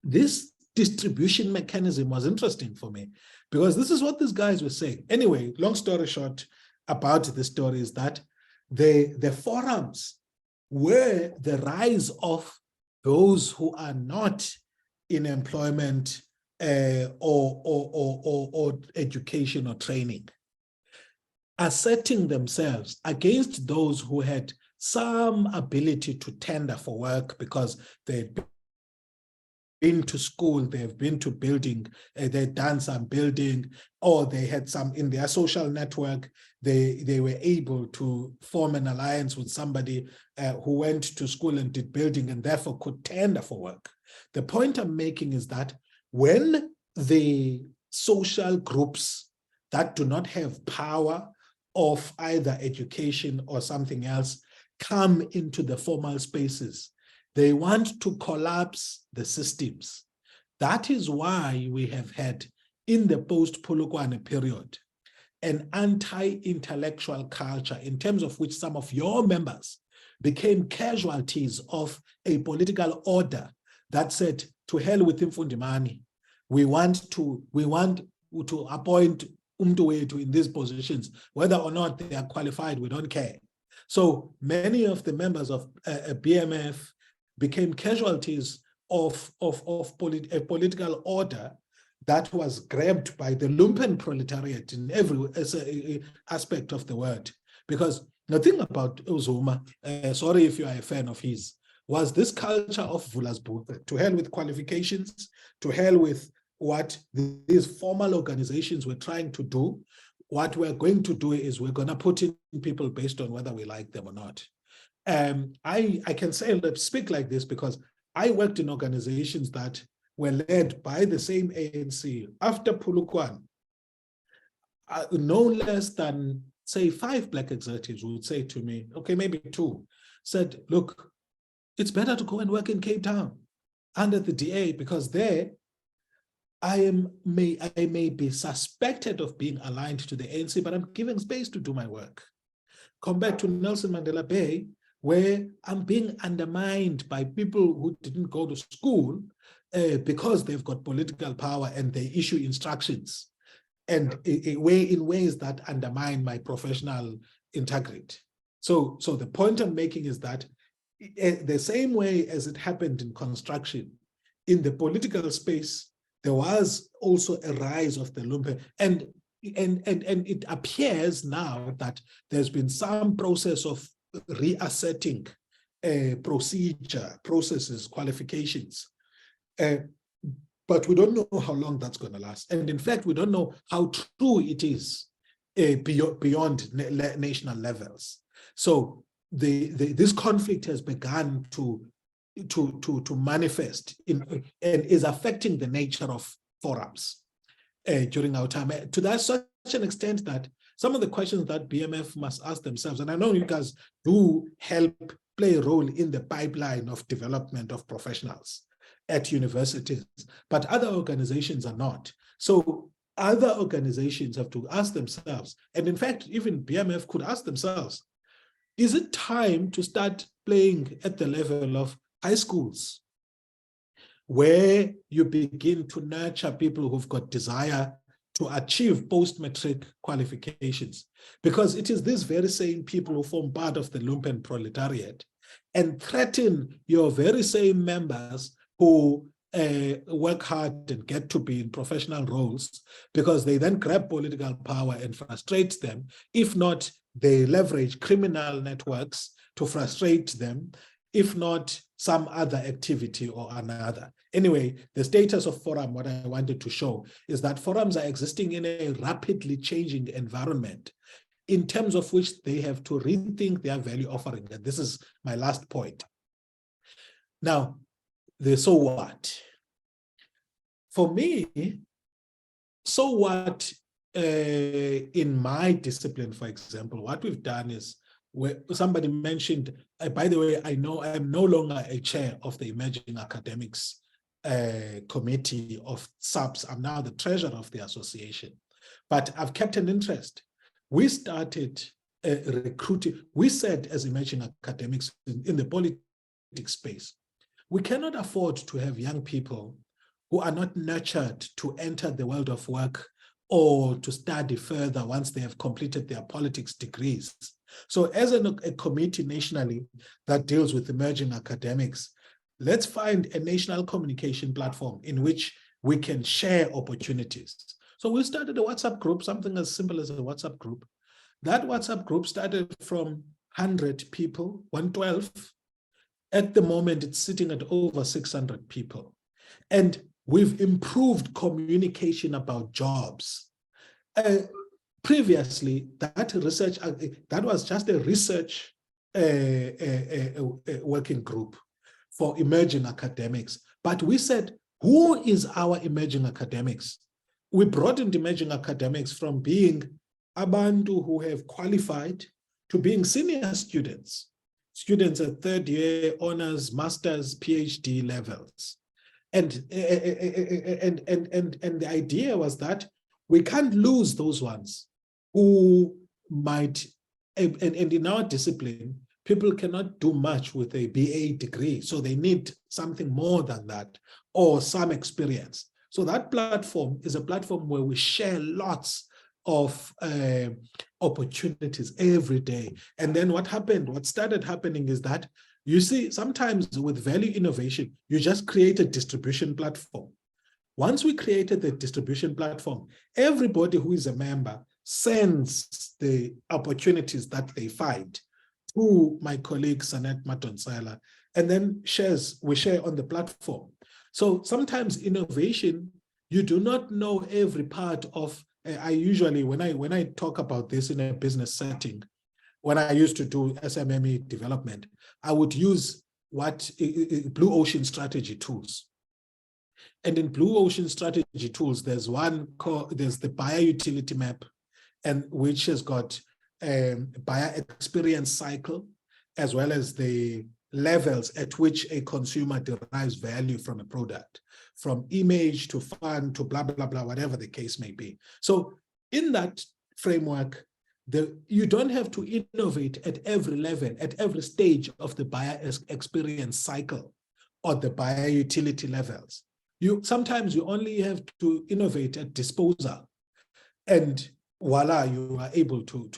this distribution mechanism was interesting for me because this is what these guys were saying. Anyway, long story short about the story is that the forums were the rise of those who are not in employment or education or training, asserting themselves against those who had some ability to tender for work because they'd been to school, they've been to building, they've done some building, or they had some in their social network, they were able to form an alliance with somebody who went to school and did building and therefore could tender for work. The point I'm making is that when the social groups that do not have power of either education or something else come into the formal spaces, they want to collapse the systems. That is why we have had, in the post-Polokwane period, an anti-intellectual culture in terms of which some of your members became casualties of a political order that said, to hell with Mfundimani. We want to appoint Umtuwetu in these positions, whether or not they are qualified, we don't care. So many of the members of BMF became casualties of a political order that was grabbed by the lumpen proletariat in every aspect of the word. Because the thing about Uzuma, sorry if you are a fan of his, was this culture of Vulasburg, to hell with qualifications, to hell with what these formal organizations were trying to do. What we're going to do is we're going to put in people based on whether we like them or not. I can speak like this because I worked in organizations that were led by the same ANC. After Polokwane, no less than, say, 5 black executives would say to me, okay, maybe 2, said, look, it's better to go and work in Cape Town under the DA because there I may be suspected of being aligned to the ANC, but I'm given space to do my work. Compared to Nelson Mandela Bay, where I'm being undermined by people who didn't go to school because they've got political power and they issue instructions and in ways that undermine my professional integrity. So the point I'm making is that the same way as it happened in construction, in the political space, there was also a rise of the lumpen, and it appears now that there's been some process of reasserting processes, qualifications. But we don't know how long that's going to last. And in fact, we don't know how true it is beyond national levels. So this conflict has begun to manifest and is affecting the nature of forums during our time, to such an extent that some of the questions that BMF must ask themselves, and I know you guys do help play a role in the pipeline of development of professionals at universities, but other organizations are not. So other organizations have to ask themselves, and in fact, even BMF could ask themselves, is it time to start playing at the level of high schools, where you begin to nurture people who've got desire to achieve post-matric qualifications? Because it is these very same people who form part of the lumpen proletariat and threaten your very same members who work hard and get to be in professional roles, because they then grab political power and frustrate them. If not, they leverage criminal networks to frustrate them. If not, some other activity or another. Anyway, the status of forum, what I wanted to show, is that forums are existing in a rapidly changing environment, in terms of which they have to rethink their value offering. And this is my last point. Now, the so what? For me, so what in my discipline, for example, what we've done is, where somebody mentioned, by the way, I know I'm no longer a chair of the Emerging Academics Committee of SAPS. I'm now the treasurer of the association, but I've kept an interest. We started recruiting. We said, as Emerging Academics in the politics space, we cannot afford to have young people who are not nurtured to enter the world of work or to study further once they have completed their politics degrees. So as a committee nationally that deals with emerging academics, let's find a national communication platform in which we can share opportunities. So we started a WhatsApp group, something as simple as a WhatsApp group. That WhatsApp group started from 100 people, 112. At the moment, it's sitting at over 600 people. And we've improved communication about jobs. Previously, that research, that was just a research working group for emerging academics. But we said, who is our emerging academics? We brought in emerging academics from being abantu who have qualified to being senior students at third year, honors, masters, PhD levels. And the idea was that we can't lose those ones who might, and in our discipline, people cannot do much with a BA degree, so they need something more than that, or some experience. So that platform is a platform where we share lots of opportunities every day. And then what started happening is that, you see, sometimes with value innovation, you just create a distribution platform. Once we created the distribution platform, everybody who is a member sends the opportunities that they find to my colleague, Sanet Matonsela, and then we share on the platform. So sometimes innovation, you do not know every part of, I usually, when I talk about this in a business setting, when I used to do SMME development, I would use Blue Ocean strategy tools. And in Blue Ocean strategy tools, there's the buyer utility map, and which has got buyer experience cycle, as well as the levels at which a consumer derives value from a product, from image to fun to blah, blah, blah, whatever the case may be. So in that framework, you don't have to innovate at every level, at every stage of the buyer experience cycle or the buyer utility levels. Sometimes you only have to innovate at disposal, and voila, you are able to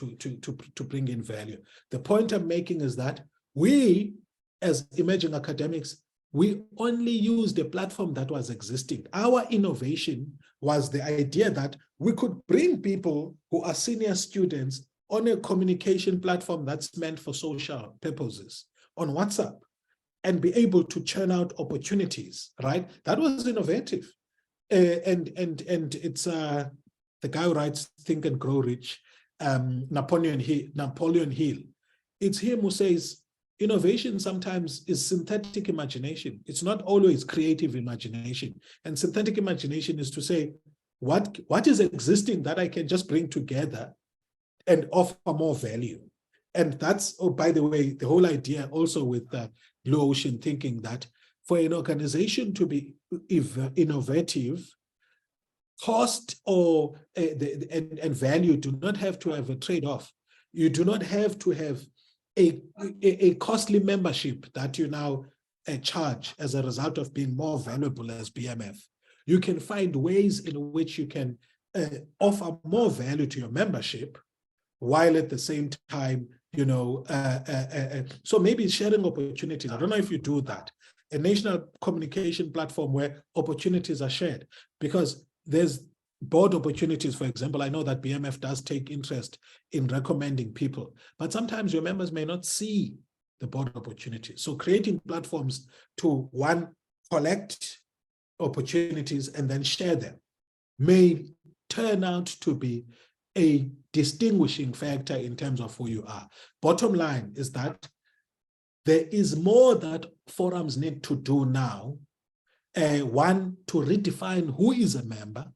bring in value. The point I'm making is that we, as emerging academics, we only used a platform that was existing. Our innovation was the idea that we could bring people who are senior students on a communication platform that's meant for social purposes on WhatsApp and be able to churn out opportunities, right? That was innovative. And it's the guy who writes Think and Grow Rich, Napoleon Hill. It's him who says, innovation sometimes is synthetic imagination. It's not always creative imagination. And synthetic imagination is to say, what is existing that I can just bring together and offer more value? And that's, oh, by the way, the whole idea also with blue ocean thinking, that for an organization to be innovative, cost or and value do not have to have a trade-off. You do not have to have a costly membership that you now charge as a result of being more valuable as BMF. You can find ways in which you can offer more value to your membership, while at the same time, you know, so maybe sharing opportunities. I don't know if you do that. A national communication platform where opportunities are shared, because there's board opportunities. For example, I know that BMF does take interest in recommending people, but sometimes your members may not see the board opportunities. So creating platforms to, one, collect opportunities and then share them may turn out to be a distinguishing factor in terms of who you are. Bottom line is that there is more that forums need to do now. One, to redefine who is a member.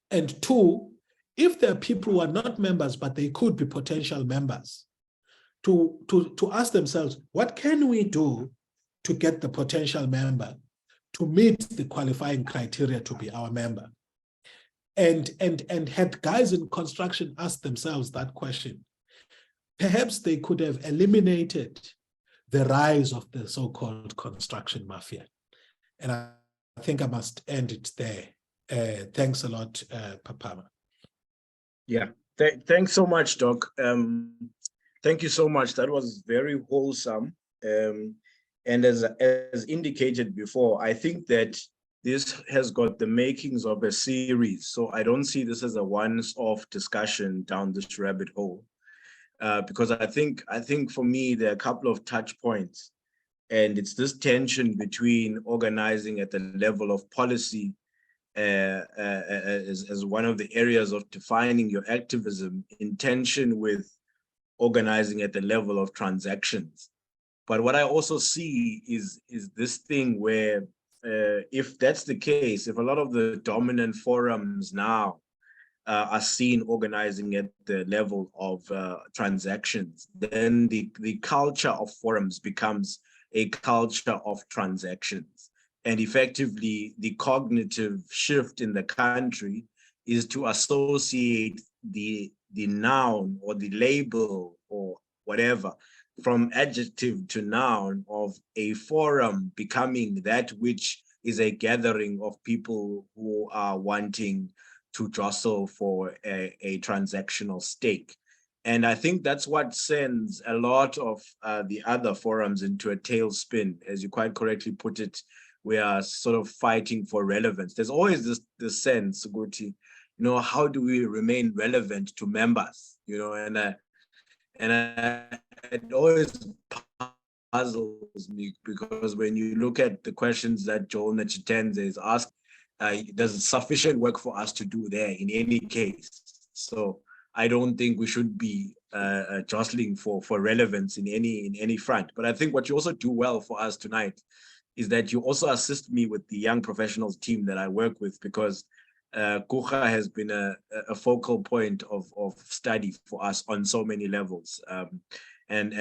And two, if there are people who are not members, but they could be potential members, to ask themselves, what can we do to get the potential member to meet the qualifying criteria to be our member? And had guys in construction asked themselves that question, perhaps they could have eliminated the rise of the so-called construction mafia. And I think I must end it there. Thanks a lot, Papama. Yeah, thanks so much, Doc. Thank you so much. That was very wholesome. And as indicated before, I think that this has got the makings of a series. So I don't see this as a once-off discussion down this rabbit hole. Because I think for me, there are a couple of touch points. And it's this tension between organizing at the level of policy as one of the areas of defining your activism, in tension with organizing at the level of transactions. But what I also see is this thing where if that's the case, if a lot of the dominant forums now are seen organizing at the level of transactions, then the culture of forums becomes a culture of transactions. And effectively, the cognitive shift in the country is to associate the noun or the label or whatever from adjective to noun of a forum becoming that which is a gathering of people who are wanting to jostle for a transactional stake. And I think that's what sends a lot of the other forums into a tailspin. As you quite correctly put it, we are sort of fighting for relevance. There's always this sense, Guti, you know, how do we remain relevant to members? You know, and it always puzzles me, because when you look at the questions that Joel Nachitenze is asking, there's sufficient work for us to do there in any case. So I don't think we should be jostling for relevance in any front. But I think what you also do well for us tonight is that you also assist me with the young professionals team that I work with, because Kucha has been a focal point of study for us on so many levels. And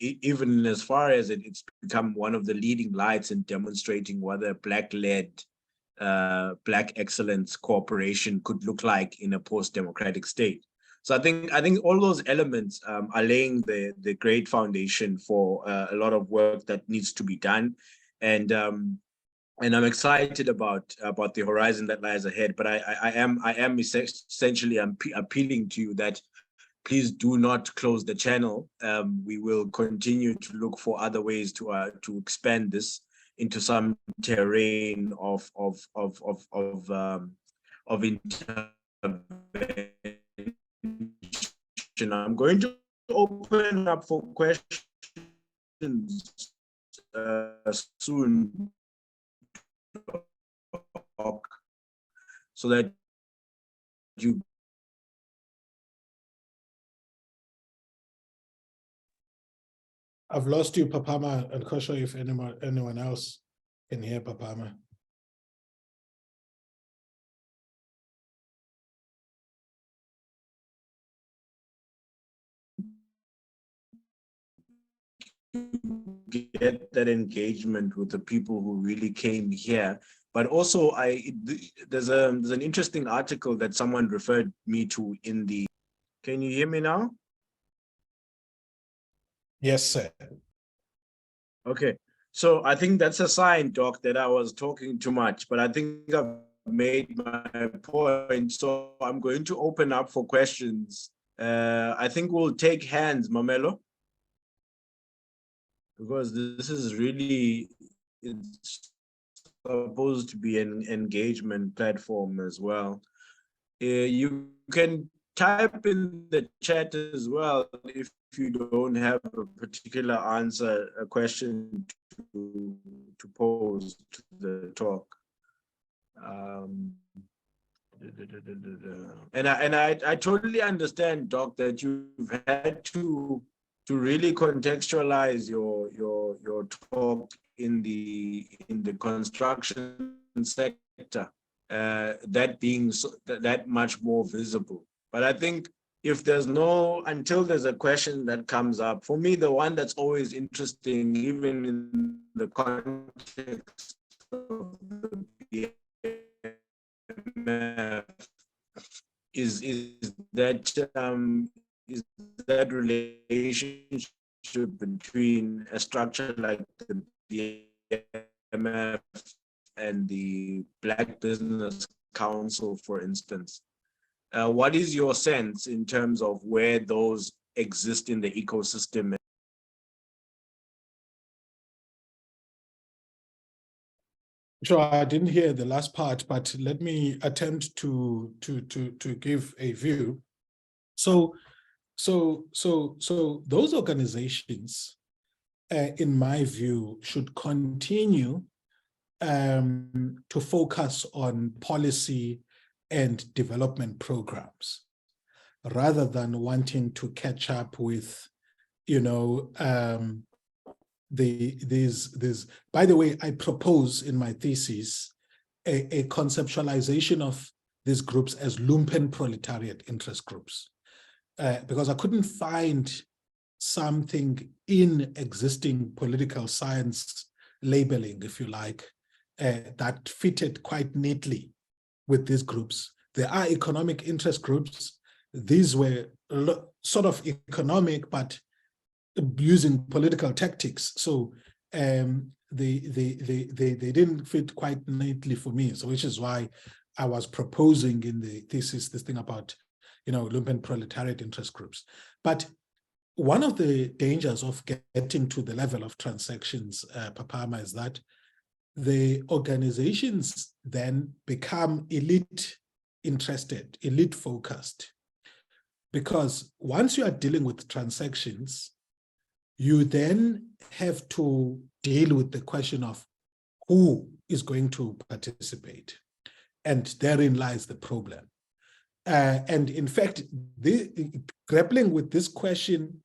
even as far as it's become one of the leading lights in demonstrating what a Black-led, Black excellence cooperation could look like in a post-democratic state. So I think all those elements are laying the great foundation for a lot of work that needs to be done. And I'm excited about the horizon that lies ahead. But I am essentially appealing to you that please do not close the channel. We will continue to look for other ways to expand this. into some terrain of intervention. I'm going to open up for questions soon, so that you. I've lost you, Papama, and Kosha, if anyone else can hear Papama. Get that engagement with the people who really came here. But also, there's an interesting article that someone referred me to in the. Can you hear me now? Yes, sir. Okay, so I think that's a sign, Doc, that I was talking too much, but I think I've made my point. So I'm going to open up for questions. I think we'll take hands, Mamelo, because this is really, it's supposed to be an engagement platform as well. You can type in the chat as well if you don't have a particular answer, a question to pose to the talk. And I totally understand, Doc, that you've had to really contextualize your talk in the construction sector, that being that much more visible. But I think if there's until there's a question that comes up, for me, the one that's always interesting, even in the context of the BMF, is that relationship between a structure like the BMF and the Black Business Council, for instance. What is your sense in terms of where those exist in the ecosystem? Sure, I didn't hear the last part, but let me attempt to give a view. So those organizations, in my view, should continue to focus on policy and development programs, rather than wanting to catch up with, by the way, I propose in my thesis a conceptualization of these groups as lumpen proletariat interest groups, because I couldn't find something in existing political science labeling, if you like, that fitted quite neatly with these groups. There are economic interest groups. These were sort of economic, but using political tactics. So they didn't fit quite neatly for me. So which is why I was proposing in the thesis this thing about, lumpen proletariat interest groups. But one of the dangers of getting to the level of transactions, Papama, is that the organizations then become elite interested, elite focused. Because once you are dealing with transactions, you then have to deal with the question of who is going to participate. And therein lies the problem. And in fact, grappling with this question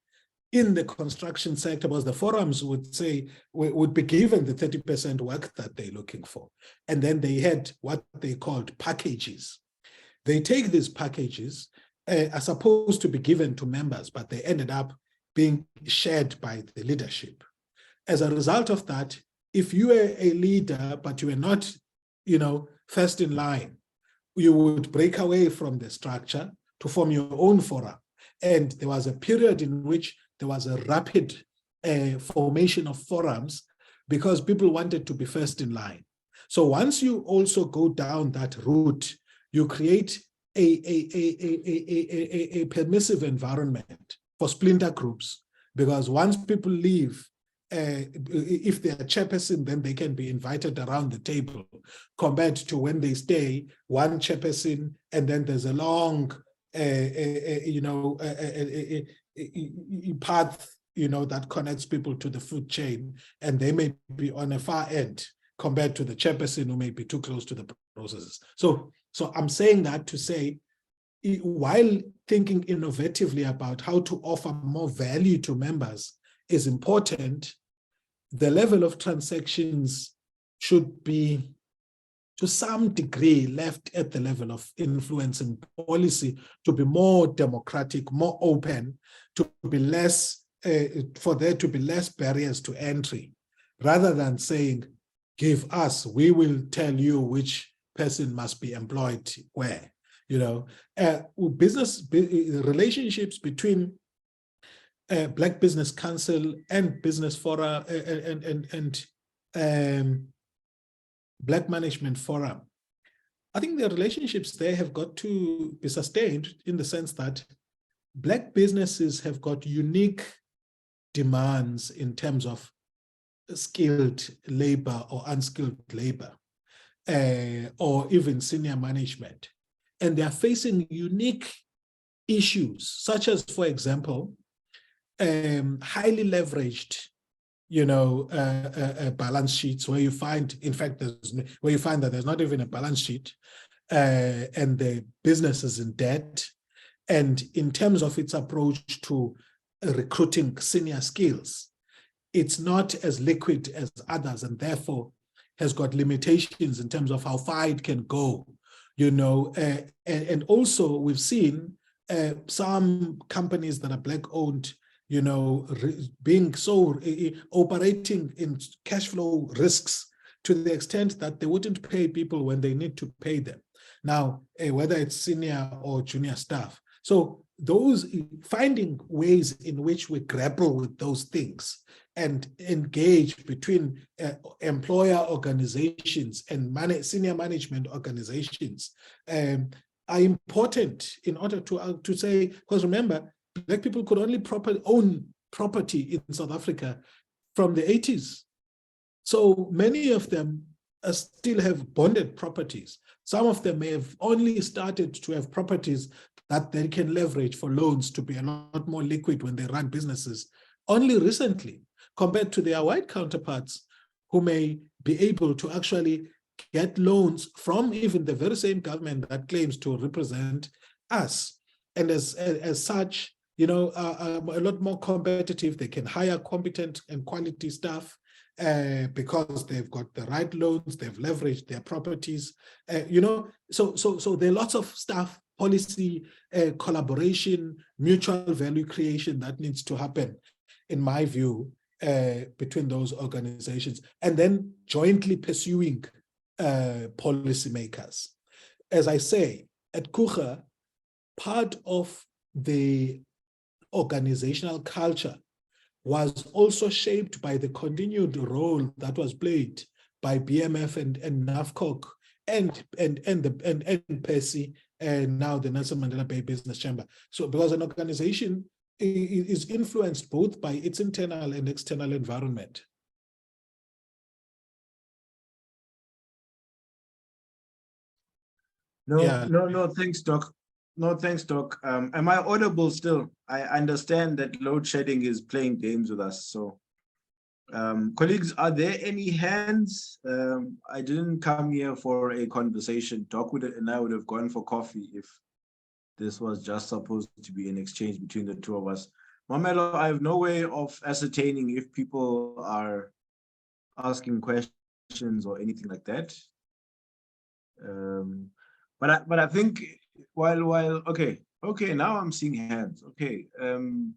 in the construction sector, was the forums would say, would be given the 30% work that they're looking for. And then they had what they called packages. They take these packages, are supposed to be given to members, but they ended up being shared by the leadership. As a result of that, if you were a leader, but you were not, first in line, you would break away from the structure to form your own forum. And there was a period in which there was a rapid formation of forums because people wanted to be first in line. So once you also go down that route, you create a permissive environment for splinter groups, because once people leave if they are chairperson, then they can be invited around the table, compared to when they stay one chairperson and then there's a long, path, that connects people to the food chain, and they may be on a far end compared to the chairperson who may be too close to the processes. So I'm saying that to say, while thinking innovatively about how to offer more value to members is important, the level of transactions should be, to some degree, left at the level of influencing policy to be more democratic, more open, to be less, for there to be less barriers to entry, rather than saying, give us, we will tell you which person must be employed where. Relationships between Black Business Council and Business Forum and Black Management Forum. I think the relationships there have got to be sustained in the sense that Black businesses have got unique demands in terms of skilled labor or unskilled labor, or even senior management. And they are facing unique issues, such as, for example, highly leveraged, balance sheets where you find, in fact, that there's not even a balance sheet, and the business is in debt. And in terms of its approach to recruiting senior skills, it's not as liquid as others, and therefore has got limitations in terms of how far it can go. And also we've seen some companies that are Black-owned, being so operating in cash flow risks to the extent that they wouldn't pay people when they need to pay them. Now, whether it's senior or junior staff. So those, finding ways in which we grapple with those things and engage between employer organizations and senior management organizations are important in order to say, because remember, Black people could only own property in South Africa from the 80s. So many of them still have bonded properties. Some of them may have only started to have properties that they can leverage for loans to be a lot more liquid when they run businesses only recently, compared to their white counterparts who may be able to actually get loans from even the very same government that claims to represent us. And as such, are a lot more competitive. They can hire competent and quality staff because they've got the right loans, they've leveraged their properties, so there are lots of stuff, policy, collaboration, mutual value creation that needs to happen, in my view, between those organizations, and then jointly pursuing policymakers. As I say, at Kucha, part of the organizational culture was also shaped by the continued role that was played by BMF and NAFCOC and PESI, and now the Nelson Mandela Bay Business Chamber. So because an organization is influenced both by its internal and external environment. No, thanks, Doc. No, thanks, Doc. Am I audible still? I understand that load shedding is playing games with us. So, colleagues, are there any hands? I didn't come here for a conversation. Doc and I would have gone for coffee if this was just supposed to be an exchange between the two of us. Mamelo, I have no way of ascertaining if people are asking questions or anything like that. But I think while okay, now I'm seeing hands. Okay, can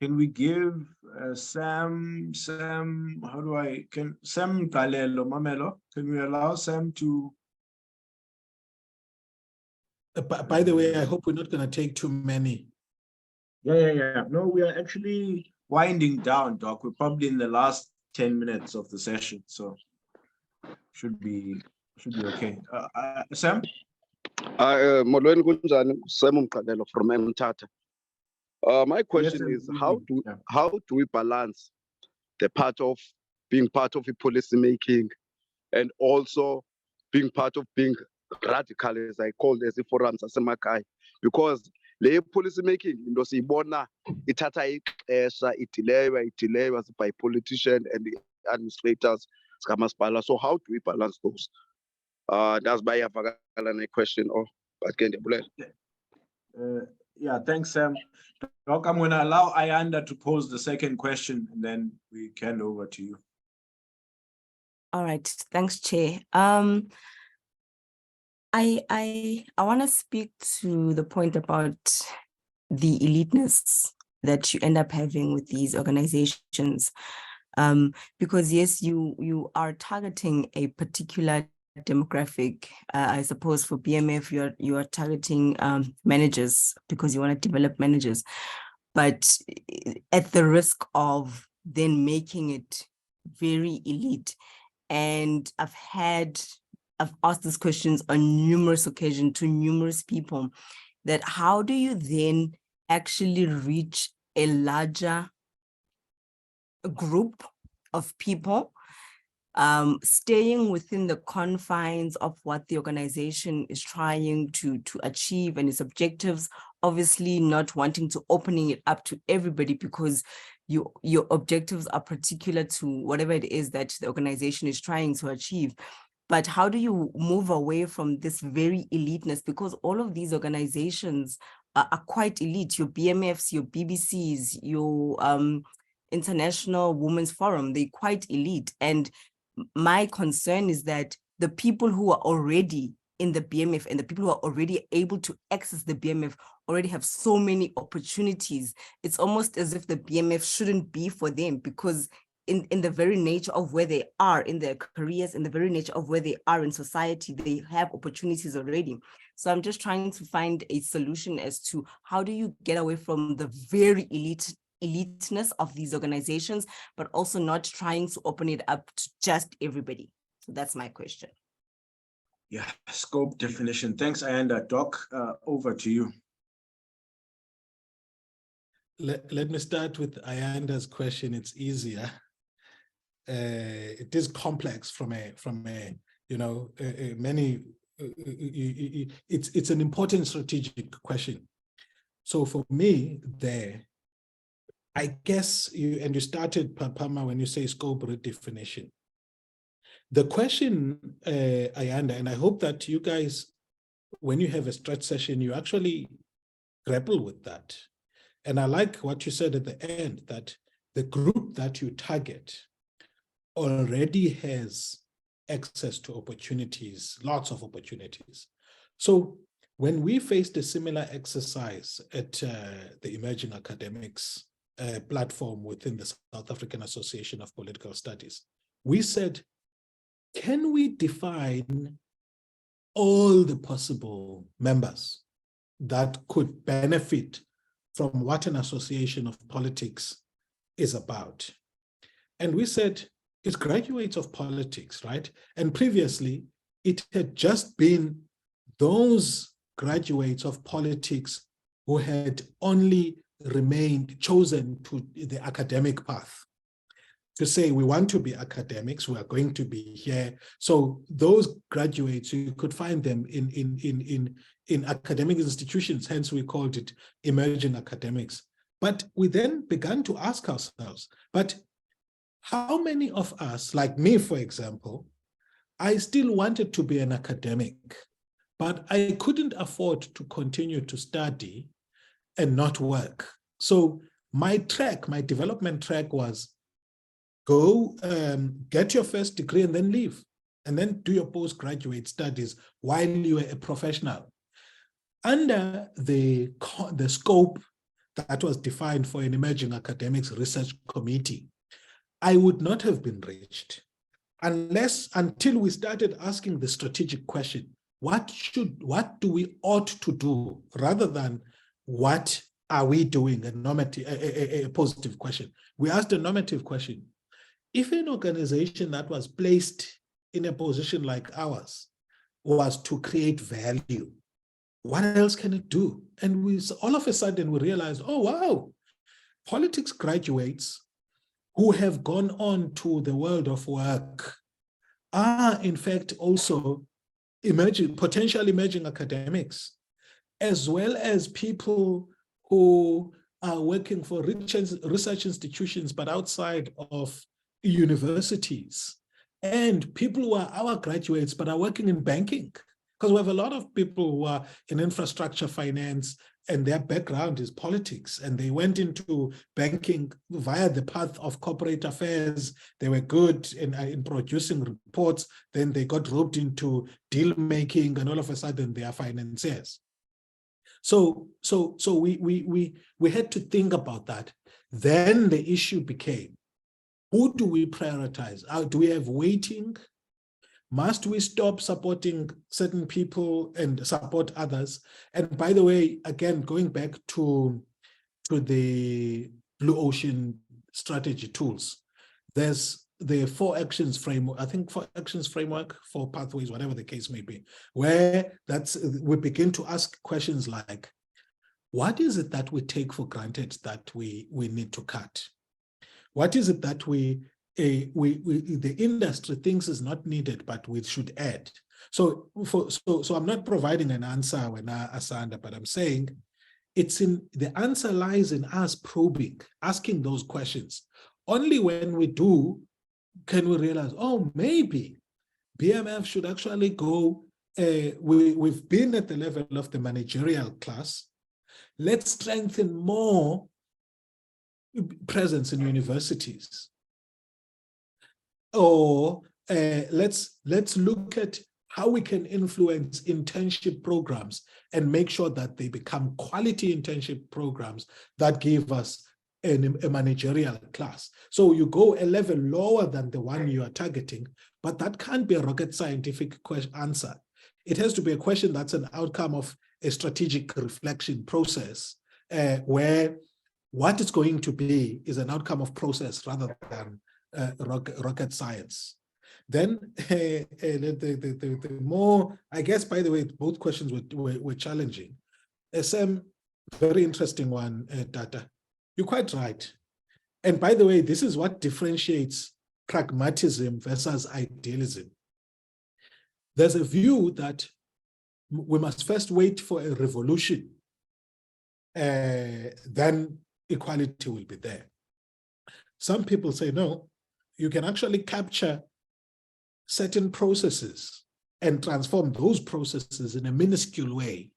we give Sam, how do I, Sam Galelo, Mamelo, can we allow Sam to? By the way, I hope we're not going to take too many. Yeah. No, we are actually winding down, Doc. We're probably in the last 10 minutes of the session, so should be okay. Sam? Molweni kunjani? Sam Mqadelo from Mthatha. My question is, how do we balance the part of being part of policy making, and also being part of being radical, as I called as a forum sasemakhaya, because le policy making into siyibona ithatha ixesha idilewa by politicians and the administrators zikamasipala. So how do we balance those? That's why a question. Oh, but can yeah, thanks, Sam. Doc, I'm going to allow Ayanda to pose the second question, and then we can over to you. All right, thanks, Chair. I want to speak to the point about the eliteness that you end up having with these organizations, because yes, you are targeting a particular demographic. I suppose for BMF, you are targeting managers because you want to develop managers, but at the risk of then making it very elite. And I've asked these questions on numerous occasions to numerous people, that how do you then actually reach a larger group of people, staying within the confines of what the organization is trying to achieve and its objectives, obviously not wanting to opening it up to everybody because your objectives are particular to whatever it is that the organization is trying to achieve. But how do you move away from this very eliteness? Because all of these organizations are quite elite. Your BMFs, your BBCs, your International Women's Forum, they're quite elite. And my concern is that the people who are already in the BMF and the people who are already able to access the BMF already have so many opportunities. It's almost as if the BMF shouldn't be for them, because in the very nature of where they are in their careers, in the very nature of where they are in society, they have opportunities already. So I'm just trying to find a solution as to how do you get away from the very eliteness of these organizations, but also not trying to open it up to just everybody. So that's my question. Yeah, scope definition. Thanks, Ayanda. Doc, over to you. Let me start with Ayanda's question. It's easier. It is complex from a it's an important strategic question. So for me there, I guess you started, Papama, when you say scope redefinition. The question, Ayanda, and I hope that you guys, when you have a stretch session, you actually grapple with that. And I like what you said at the end, that the group that you target already has access to opportunities, lots of opportunities. So when we faced a similar exercise at the Emerging Academics platform within the South African Association of Political Studies, we said, can we define all the possible members that could benefit from what an association of politics is about? And we said, it's graduates of politics, right? And previously, it had just been those graduates of politics who had only chosen to the academic path, to say, we want to be academics, we are going to be here. So those graduates, you could find them in academic institutions, hence we called it emerging academics. But we then began to ask ourselves, but how many of us, like me, for example, I still wanted to be an academic, but I couldn't afford to continue to study and not work. So my development track was go get your first degree and then leave, and then do your postgraduate studies while you are a professional. Under the scope that was defined for an emerging academics research committee, I would not have been reached until we started asking the strategic question, what do we ought to do, rather than what are we doing, a positive question. We asked a normative question. If an organization that was placed in a position like ours was to create value, what else can it do? And all of a sudden we realized, oh, wow, politics graduates who have gone on to the world of work are in fact also potential emerging academics, as well as people who are working for research institutions, but outside of universities, and people who are our graduates, but are working in banking. Because we have a lot of people who are in infrastructure finance, and their background is politics, and they went into banking via the path of corporate affairs. They were good in producing reports, then they got roped into deal making, and all of a sudden they are financiers. So we had to think about that. Then the issue became, who do we prioritize? Do we have waiting? Must we stop supporting certain people and support others? And by the way, again, going back to the Blue Ocean strategy tools, there's the 4 actions framework, I think 4 actions framework, 4 pathways, whatever the case may be, where we begin to ask questions like, what is it that we take for granted that we need to cut? What is it that the industry thinks is not needed, but we should add? So I'm not providing an answer when Asanda, but I'm saying the answer lies in us probing, asking those questions. Only when we do can we realize, oh, maybe BMF should actually go, we've been at the level of the managerial class. Let's strengthen more presence in universities. Or let's look at how we can influence internship programs and make sure that they become quality internship programs that give us a managerial class. So you go a level lower than the one you are targeting, but that can't be a rocket scientific answer. It has to be a question that's an outcome of a strategic reflection process, where what it's going to be is an outcome of process rather than rocket science. Then the more, I guess, by the way, both questions were challenging. Sam, very interesting one, Tata. You're quite right. And by the way, this is what differentiates pragmatism versus idealism. There's a view that we must first wait for a revolution, then equality will be there. Some people say, no, you can actually capture certain processes and transform those processes in a minuscule way,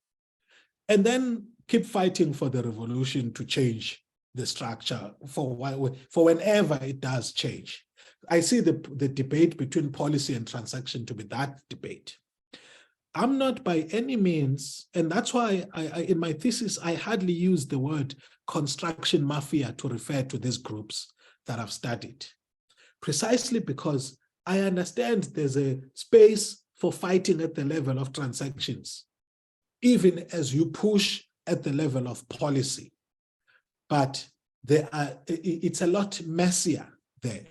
and then keep fighting for the revolution to change the structure for whenever it does change. I see the debate between policy and transaction to be that debate. I'm not by any means, and that's why in my thesis, I hardly use the word construction mafia to refer to these groups that I've studied, precisely because I understand there's a space for fighting at the level of transactions, even as you push at the level of policy. But it's a lot messier there,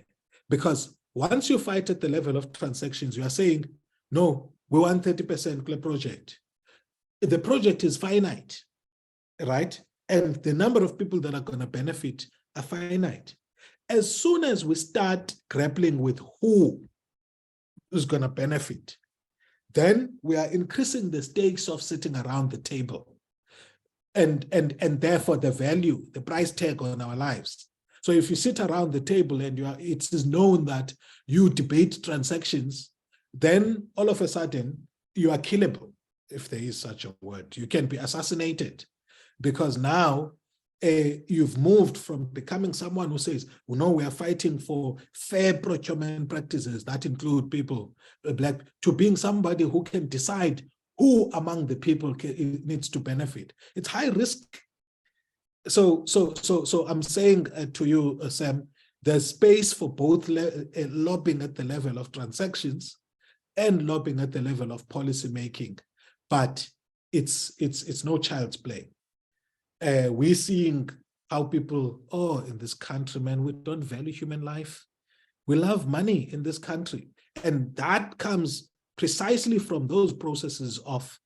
because once you fight at the level of transactions, you are saying, no, we want 30% project. The project is finite, right? And the number of people that are going to benefit are finite. As soon as we start grappling with who is going to benefit, then we are increasing the stakes of sitting around the table, and therefore the value, the price tag on our lives. So if you sit around the table and it is known that you debate transactions, then all of a sudden you are killable, if there is such a word. You can be assassinated, because now you've moved from becoming someone who says, well, no, we are fighting for fair procurement practices that include people, black, to being somebody who can decide who among the people needs to benefit. It's high risk. So I'm saying to you, Sam, there's space for both lobbying at the level of transactions and lobbying at the level of policy making, but it's no child's play. We're seeing how people, in this country, man, we don't value human life. We love money in this country. And that comes precisely from those processes of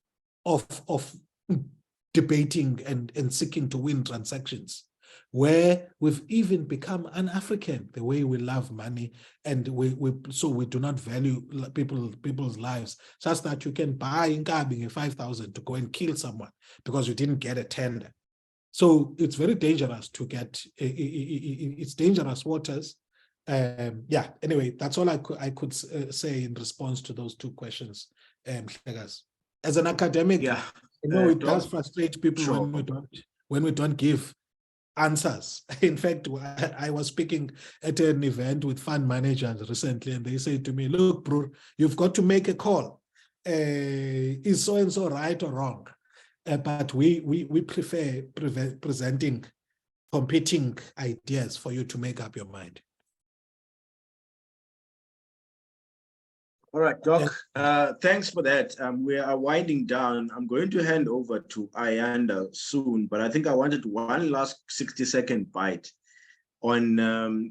debating and seeking to win transactions. where we've even become un-African, the way we love money, and we do not value people's lives, such that you can buy Nkabi 5,000 to go and kill someone because you didn't get a tender. So it's very dangerous to get, it's dangerous waters. Yeah, anyway, that's all I could say in response to those two questions. As an academic, Yeah, I know it does frustrate people when we don't give answers. In fact, I was speaking at an event with fund managers recently, and they say to me, look, bro, you've got to make a call. Is so-and-so right or wrong? But we prefer presenting competing ideas for you to make up your mind. All right, Doc, thanks for that. We are winding down. I'm going to hand over to Ayanda soon, but I think I wanted one last 60-second bite on,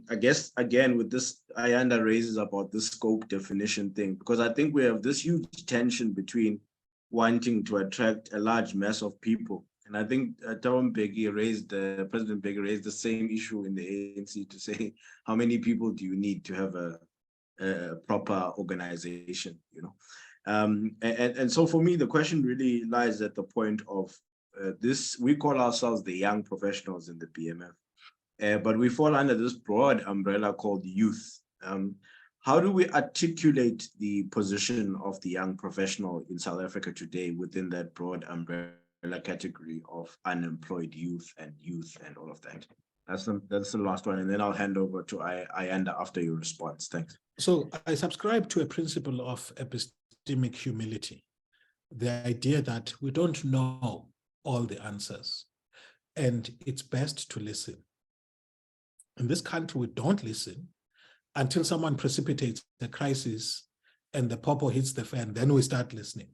I guess, again, with this, Ayanda raises about the scope definition thing, because I think we have this huge tension between wanting to attract a large mass of people. And I think President Begi raised the same issue in the ANC to say, how many people do you need to have a proper organization, you know? And so for me, the question really lies at the point of this, we call ourselves the young professionals in the BMF, but we fall under this broad umbrella called youth. How do we articulate the position of the young professional in South Africa today within that broad umbrella category of unemployed youth and all of that? That's the last one, and then I'll hand over to Ayanda after your response. Thanks. So I subscribe to a principle of epistemic humility, the idea that we don't know all the answers, and it's best to listen. In this country, we don't listen until someone precipitates the crisis and the popo hits the fan, then we start listening.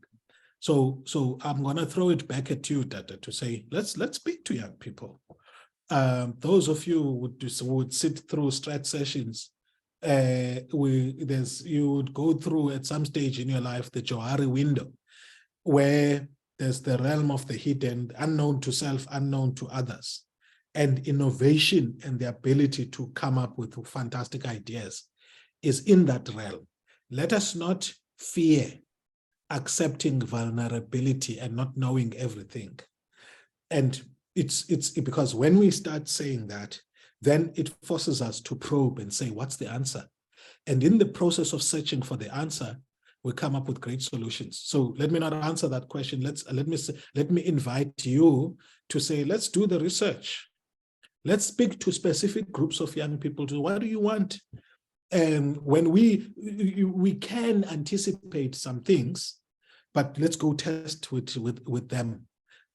So I'm going to throw it back at you, Dada, to say, let's speak to young people. Those of you who would sit through strat sessions, you would go through at some stage in your life the Johari window, where there's the realm of the hidden, unknown to self, unknown to others, and innovation and the ability to come up with fantastic ideas is in that realm. Let us not fear accepting vulnerability and not knowing everything. And it's because when we start saying that, then it forces us to probe and say, what's the answer? And in the process of searching for the answer, we come up with great solutions. So let me not answer that question. Let me invite you to say, let's do the research. Let's speak to specific groups of young people. To what do you want? And when we can anticipate some things, but let's go test with them.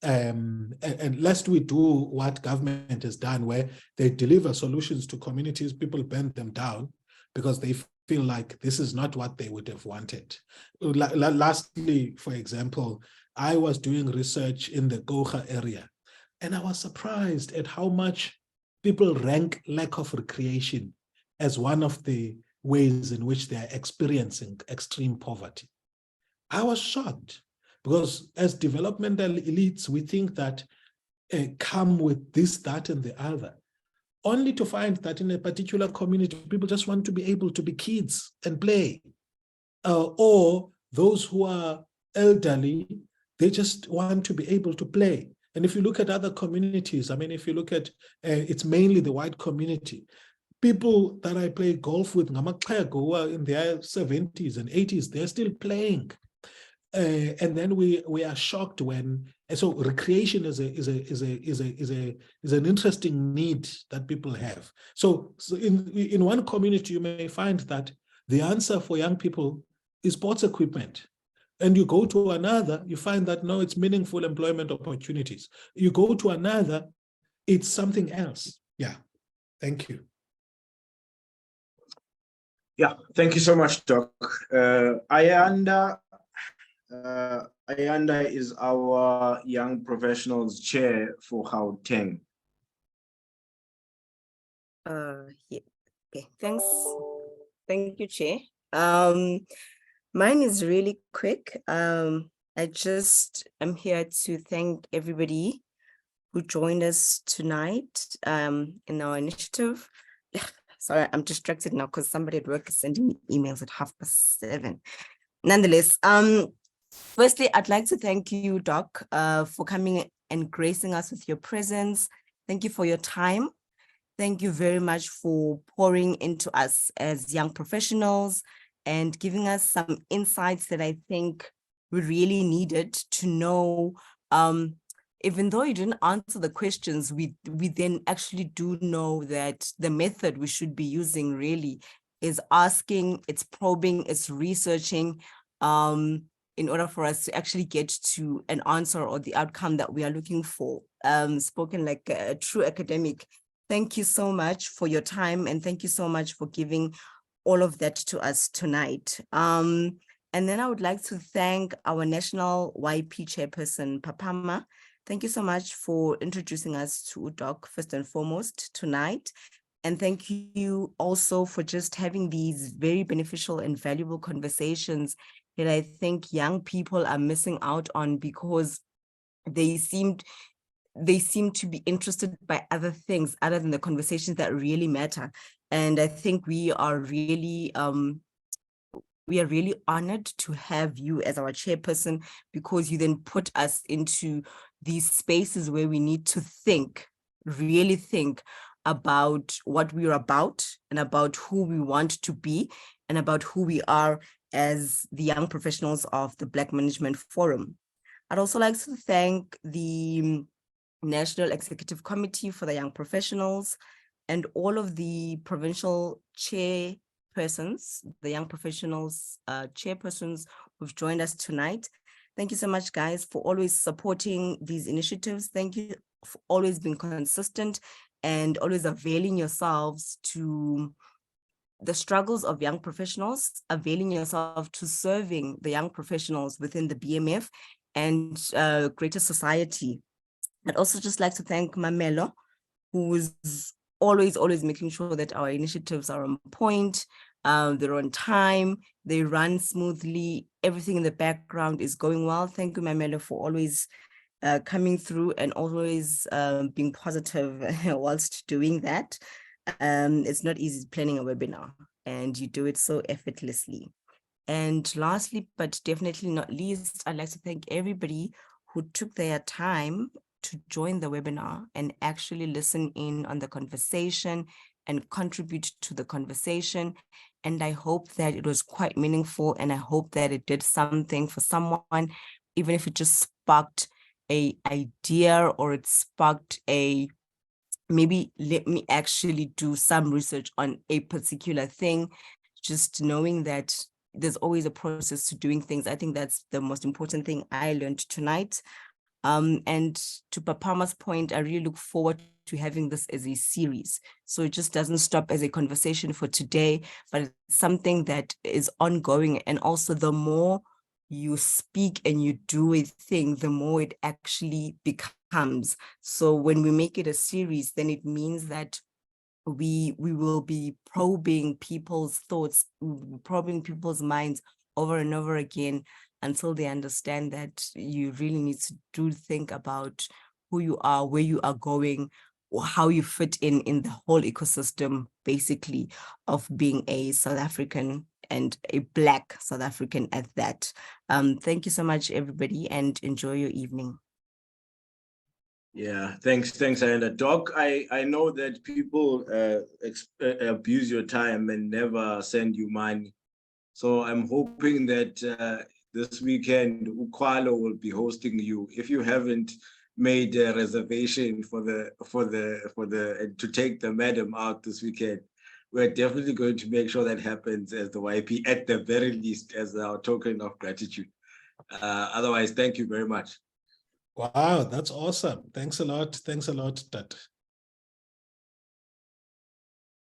And lest we do what government has done, where they deliver solutions to communities, people burn them down because they feel like this is not what they would have wanted. Lastly, for example, I was doing research in the Gocha area, and I was surprised at how much people rank lack of recreation as one of the ways in which they are experiencing extreme poverty. I was shocked because as developmental elites, we think that come with this, that, and the other, only to find that in a particular community, people just want to be able to be kids and play. Or those who are elderly, they just want to be able to play. And if you look at other communities, I mean, if you look at, it's mainly the white community. People that I play golf with, who are in their 70s and 80s, they're still playing. And then we are shocked when, and so recreation is an interesting need that people have. So in one community, you may find that the answer for young people is sports equipment. And you go to another, you find that no, it's meaningful employment opportunities. You go to another, it's something else. Yeah, thank you. Yeah, thank you so much, Doc. Ayanda is our Young Professionals Chair for Gauteng. Yeah. Okay, thanks. Thank you, Chair. Mine is really quick. I'm here to thank everybody who joined us tonight in our initiative. Sorry, I'm distracted now because somebody at work is sending me emails at 7:30. Nonetheless, firstly, I'd like to thank you, Doc, for coming and gracing us with your presence. Thank you for your time. Thank you very much for pouring into us as young professionals and giving us some insights that I think we really needed to know. Even though you didn't answer the questions, we then actually do know that the method we should be using really is asking, it's probing, it's researching, in order for us to actually get to an answer or the outcome that we are looking for. Spoken like a true academic. Thank you so much for your time, and thank you so much for giving all of that to us tonight. And then I would like to thank our National YP Chairperson, Papama. Thank you so much for introducing us to Doc first and foremost tonight. And thank you also for just having these very beneficial and valuable conversations that I think young people are missing out on because they seem to be interested by other things other than the conversations that really matter. And I think we are really honored to have you as our chairperson, because you then put us into these spaces where we need to think, really think about what we're about and about who we want to be and about who we are as the young professionals of the Black Management Forum. I'd also like to thank the National Executive Committee for the Young Professionals and all of the provincial chairpersons, the Young Professionals chairpersons who've joined us tonight. Thank you so much, guys, for always supporting these initiatives. Thank you for always being consistent and always availing yourselves to the struggles of young professionals, availing yourself to serving the young professionals within the BMF and greater society. I'd also just like to thank Mamelo, who is always making sure that our initiatives are on point, they're on time, they run smoothly, everything in the background is going well. Thank you, Mamelo, for always coming through and always being positive whilst doing that. It's not easy planning a webinar, and you do it so effortlessly. And lastly, but definitely not least, I'd like to thank everybody who took their time to join the webinar and actually listen in on the conversation and contribute to the conversation. And I hope that it was quite meaningful, and I hope that it did something for someone, even if it just sparked an idea or it sparked a, maybe let me actually do some research on a particular thing, just knowing that there's always a process to doing things. I think that's the most important thing I learned tonight. And to Papama's point, I really look forward to having this as a series. So it just doesn't stop as a conversation for today, but it's something that is ongoing. And also the more you speak and you do a thing, the more it actually becomes. So when we make it a series, then it means that we will be probing people's thoughts, probing people's minds over and over again until they understand that you really need to think about who you are, where you are going, or how you fit in the whole ecosystem, basically, of being a South African and a Black South African at that. Thank you so much, everybody, and enjoy your evening. Yeah, thanks, Ayanda. Doc, I know that people abuse your time and never send you money. So I'm hoping that this weekend, Ukwalo will be hosting you. If you haven't made a reservation to take the madam out this weekend, we're definitely going to make sure that happens as the YP, at the very least, as our token of gratitude. Otherwise, thank you very much. Wow, that's awesome. Thanks a lot. Thanks a lot, Tat.